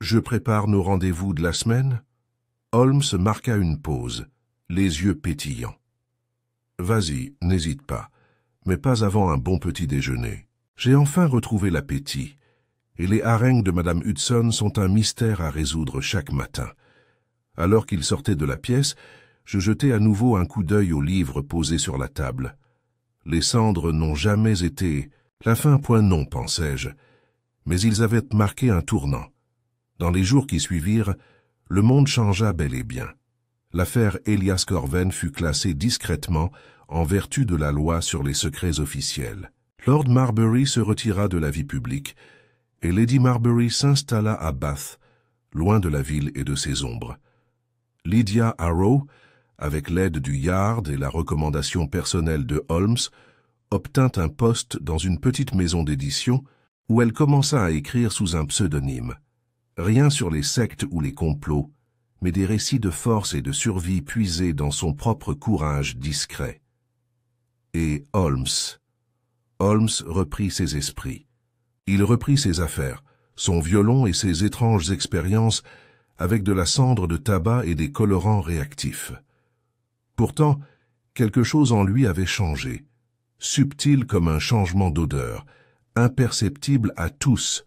je prépare nos rendez-vous de la semaine ?» Holmes marqua une pause, les yeux pétillants. « Vas-y, n'hésite pas, mais pas avant un bon petit déjeuner. J'ai enfin retrouvé l'appétit, et les harengs de Madame Hudson sont un mystère à résoudre chaque matin. » Alors qu'il sortait de la pièce, je jetai à nouveau un coup d'œil aux livres posés sur la table. Les cendres n'ont jamais été... La fin point non, pensai-je. Mais ils avaient marqué un tournant. Dans les jours qui suivirent, le monde changea bel et bien. L'affaire Elias Corven fut classée discrètement en vertu de la loi sur les secrets officiels. Lord Marbury se retira de la vie publique, et Lady Marbury s'installa à Bath, loin de la ville et de ses ombres. Lydia Harrow, avec l'aide du Yard et la recommandation personnelle de Holmes, obtint un poste dans une petite maison d'édition où elle commença à écrire sous un pseudonyme. Rien sur les sectes ou les complots, mais des récits de force et de survie puisés dans son propre courage discret. Et Holmes reprit ses esprits. Il reprit ses affaires, son violon et ses étranges expériences avec de la cendre de tabac et des colorants réactifs. Pourtant, quelque chose en lui avait changé, subtil comme un changement d'odeur, imperceptible à tous,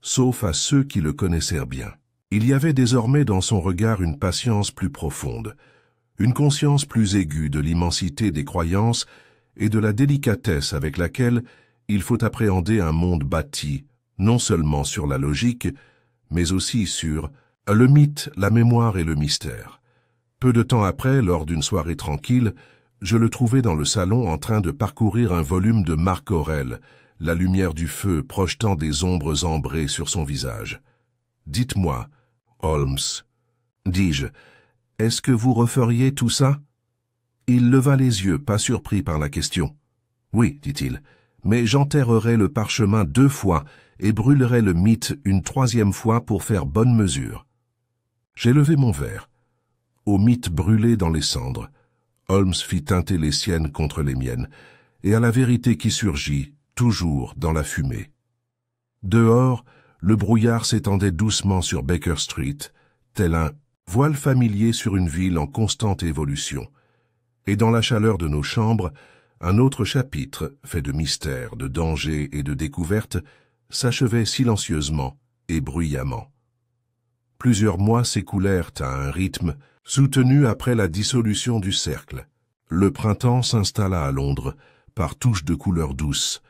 sauf à ceux qui le connaissèrent bien. Il y avait désormais dans son regard une patience plus profonde, une conscience plus aiguë de l'immensité des croyances et de la délicatesse avec laquelle il faut appréhender un monde bâti, non seulement sur la logique, mais aussi sur le mythe, la mémoire et le mystère. Peu de temps après, lors d'une soirée tranquille, je le trouvai dans le salon en train de parcourir un volume de Marc Aurèle, la lumière du feu projetant des ombres ambrées sur son visage. « Dites-moi, Holmes, dis-je, est-ce que vous referiez tout ça ?» Il leva les yeux, pas surpris par la question. « Oui, dit-il, mais j'enterrerai le parchemin 2 fois et brûlerai le mythe une 3e fois pour faire bonne mesure. » J'ai levé mon verre. Au mythe brûlé dans les cendres, Holmes fit teinter les siennes contre les miennes, et à la vérité qui surgit, toujours dans la fumée. Dehors, le brouillard s'étendait doucement sur Baker Street, tel un voile familier sur une ville en constante évolution. Et dans la chaleur de nos chambres, un autre chapitre, fait de mystères, de dangers et de découvertes, s'achevait silencieusement et bruyamment. Plusieurs mois s'écoulèrent à un rythme soutenu après la dissolution du cercle. Le printemps s'installa à Londres, par touches de couleurs douces.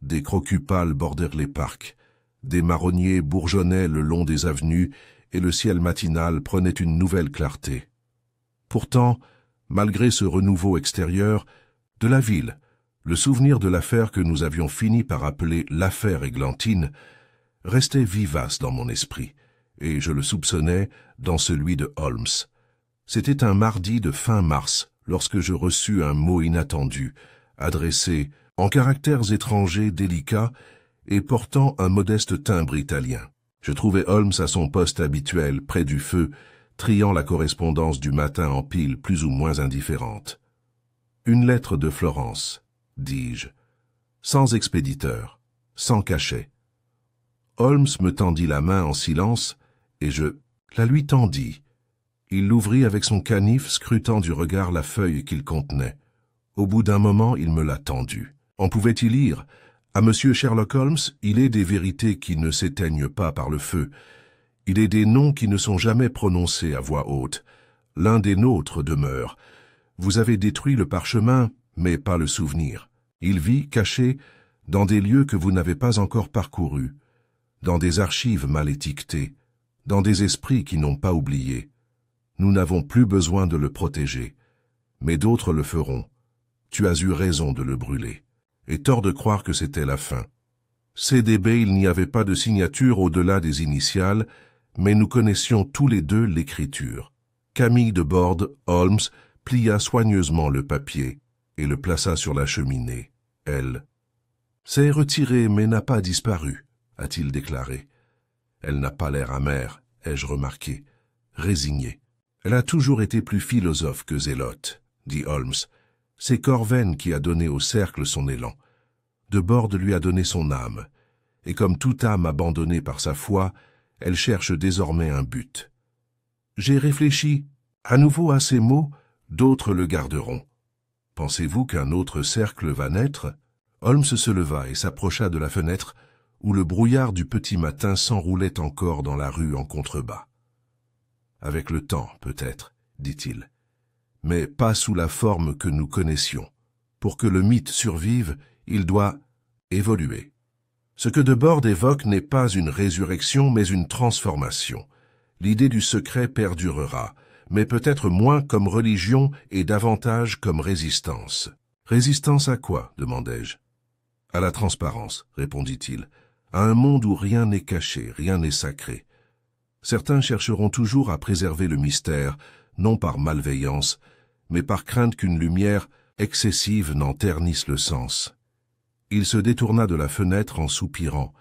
Des crocus pâles bordèrent les parcs. Des marronniers bourgeonnaient le long des avenues et le ciel matinal prenait une nouvelle clarté. Pourtant, malgré ce renouveau extérieur, de la ville, le souvenir de l'affaire que nous avions fini par appeler l'affaire Églantine restait vivace dans mon esprit, et je le soupçonnais dans celui de Holmes. C'était un mardi de fin mars, lorsque je reçus un mot inattendu, adressé en caractères étrangers délicats et portant un modeste timbre italien. Je trouvai Holmes à son poste habituel, près du feu, triant la correspondance du matin en piles plus ou moins indifférentes. « Une lettre de Florence, » dis-je, sans expéditeur, sans cachet. Holmes me tendit la main en silence, et je la lui tendis. Il l'ouvrit avec son canif, scrutant du regard la feuille qu'il contenait. Au bout d'un moment, il me l'a tendue. On pouvait y lire « À Monsieur Sherlock Holmes, il est des vérités qui ne s'éteignent pas par le feu. Il est des noms qui ne sont jamais prononcés à voix haute. L'un des nôtres demeure. Vous avez détruit le parchemin, mais pas le souvenir. Il vit, caché, dans des lieux que vous n'avez pas encore parcourus, dans des archives mal étiquetées, dans des esprits qui n'ont pas oublié. Nous n'avons plus besoin de le protéger, mais d'autres le feront. Tu as eu raison de le brûler, et tort de croire que c'était la fin. CDB, il n'y avait pas de signature au-delà des initiales, mais nous connaissions tous les deux l'écriture. Camille de Borde, Holmes, plia soigneusement le papier et le plaça sur la cheminée. Elle. « C'est retiré, mais n'a pas disparu », a-t-il déclaré. Elle n'a pas l'air amère, ai-je remarqué, résignée. Elle a toujours été plus philosophe que zélote, dit Holmes. C'est Corven qui a donné au cercle son élan. De Borde lui a donné son âme, et comme toute âme abandonnée par sa foi, elle cherche désormais un but. J'ai réfléchi. À nouveau à ces mots, d'autres le garderont. Pensez-vous qu'un autre cercle va naître? Holmes se leva et s'approcha de la fenêtre, où le brouillard du petit matin s'enroulait encore dans la rue en contrebas. Avec le temps, peut-être, dit-il, mais pas sous la forme que nous connaissions. Pour que le mythe survive, il doit évoluer. Ce que de Borde évoque n'est pas une résurrection, mais une transformation. L'idée du secret perdurera, mais peut-être moins comme religion et davantage comme résistance. Résistance à quoi? Demandai-je. À la transparence, répondit-il, à un monde où rien n'est caché, rien n'est sacré. Certains chercheront toujours à préserver le mystère, non par malveillance, mais par crainte qu'une lumière excessive n'en ternisse le sens. Il se détourna de la fenêtre en soupirant,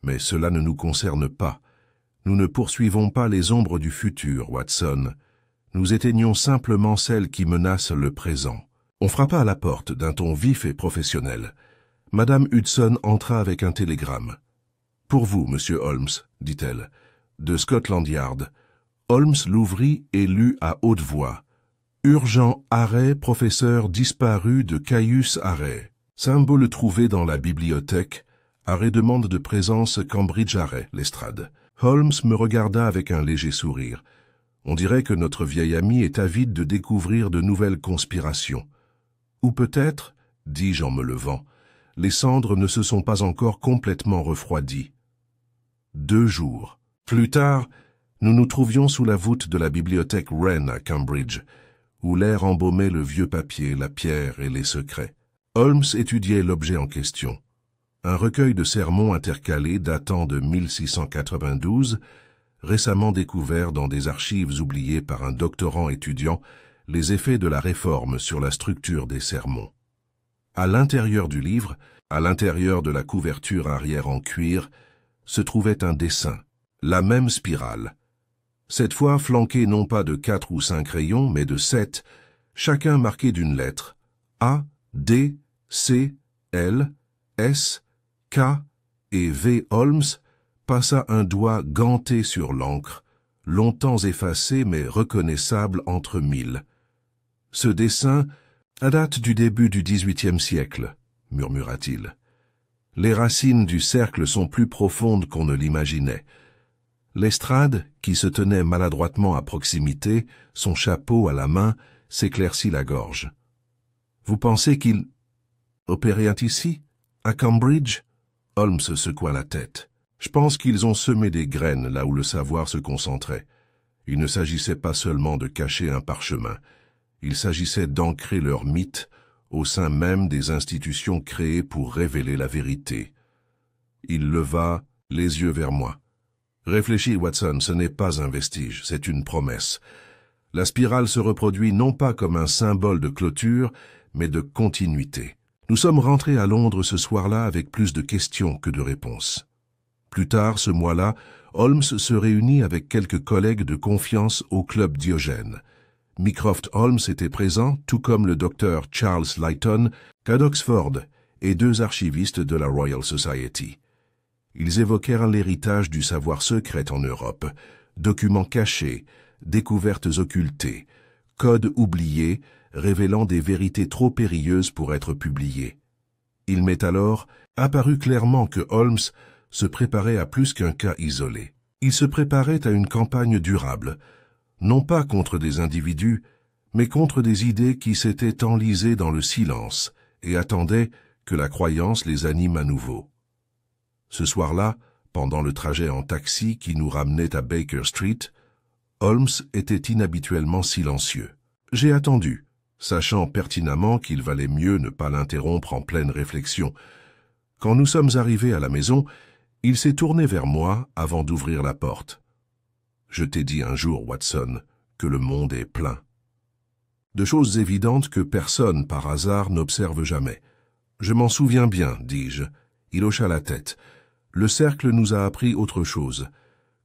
mais cela ne nous concerne pas. Nous ne poursuivons pas les ombres du futur, Watson. Nous éteignons simplement celles qui menacent le présent. On frappa à la porte d'un ton vif et professionnel. Madame Hudson entra avec un télégramme. « Pour vous, monsieur Holmes, dit-elle, de Scotland Yard. » Holmes l'ouvrit et lut à haute voix. « Urgent arrêt, professeur disparu de Caius Arrêt. Symbole trouvé dans la bibliothèque. Arrêt demande de présence Cambridge Arrêt, Lestrade. » Holmes me regarda avec un léger sourire. On dirait que notre vieil ami est avide de découvrir de nouvelles conspirations. Ou peut-être, dis-je en me levant, les cendres ne se sont pas encore complètement refroidies. 2 jours. Plus tard, nous nous trouvions sous la voûte de la bibliothèque Wren à Cambridge, où l'air embaumait le vieux papier, la pierre et les secrets. Holmes étudiait l'objet en question. Un recueil de sermons intercalés datant de 1692, récemment découvert dans des archives oubliées par un doctorant étudiant les effets de la réforme sur la structure des sermons. À l'intérieur du livre, à l'intérieur de la couverture arrière en cuir, se trouvait un dessin, la même spirale. Cette fois flanquée non pas de 4 ou 5 rayons, mais de 7, chacun marqué d'une lettre, A, D, C, L, S, K et V. Holmes passa un doigt ganté sur l'encre, longtemps effacé mais reconnaissable entre mille. « Ce dessin date du début du XVIIIe siècle, » murmura-t-il. « Les racines du cercle sont plus profondes qu'on ne l'imaginait. » Lestrade, qui se tenait maladroitement à proximité, son chapeau à la main, s'éclaircit la gorge. « Vous pensez qu'il opérait ici, à Cambridge ?» Holmes secoua la tête. « Je pense qu'ils ont semé des graines là où le savoir se concentrait. Il ne s'agissait pas seulement de cacher un parchemin. Il s'agissait d'ancrer leur mythe au sein même des institutions créées pour révéler la vérité. » Il leva les yeux vers moi. « Réfléchis, Watson, ce n'est pas un vestige, c'est une promesse. La spirale se reproduit non pas comme un symbole de clôture, mais de continuité. Nous sommes rentrés à Londres ce soir-là avec plus de questions que de réponses. Plus tard, ce mois-là, Holmes se réunit avec quelques collègues de confiance au club Diogène. Mycroft Holmes était présent, tout comme le docteur Charles Lytton, qu'à Oxford, et 2 archivistes de la Royal Society. Ils évoquèrent l'héritage du savoir secret en Europe, documents cachés, découvertes occultées, codes oubliés, révélant des vérités trop périlleuses pour être publiées. Il m'est alors apparu clairement que Holmes se préparait à plus qu'un cas isolé. Il se préparait à une campagne durable, non pas contre des individus, mais contre des idées qui s'étaient enlisées dans le silence et attendaient que la croyance les anime à nouveau. Ce soir-là, pendant le trajet en taxi qui nous ramenait à Baker Street, Holmes était inhabituellement silencieux. J'ai attendu, sachant pertinemment qu'il valait mieux ne pas l'interrompre en pleine réflexion. Quand nous sommes arrivés à la maison, il s'est tourné vers moi avant d'ouvrir la porte. « Je t'ai dit un jour, Watson, que le monde est plein. » De choses évidentes que personne, par hasard, n'observe jamais. « Je m'en souviens bien, dis-je. » Il hocha la tête. « Le cercle nous a appris autre chose,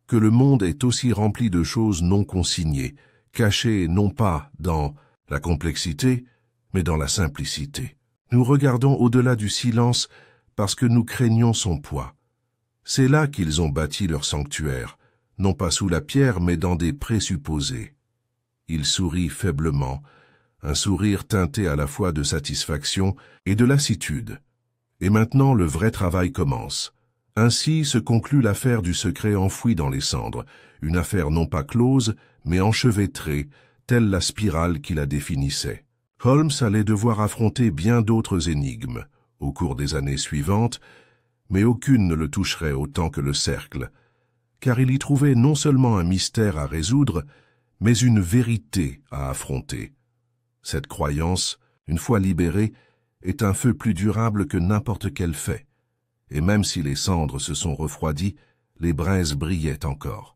que le monde est aussi rempli de choses non consignées, cachées non pas dans la complexité, mais dans la simplicité. Nous regardons au-delà du silence parce que nous craignons son poids. C'est là qu'ils ont bâti leur sanctuaire, non pas sous la pierre, mais dans des présupposés. » Il sourit faiblement, un sourire teinté à la fois de satisfaction et de lassitude. « Et maintenant, le vrai travail commence. Ainsi se conclut l'affaire du secret enfoui dans les cendres, une affaire non pas close, mais enchevêtrée, telle la spirale qui la définissait. Holmes allait devoir affronter bien d'autres énigmes au cours des années suivantes, mais aucune ne le toucherait autant que le cercle, car il y trouvait non seulement un mystère à résoudre, mais une vérité à affronter. Cette croyance, une fois libérée, est un feu plus durable que n'importe quel fait, et même si les cendres se sont refroidies, les braises brillaient encore.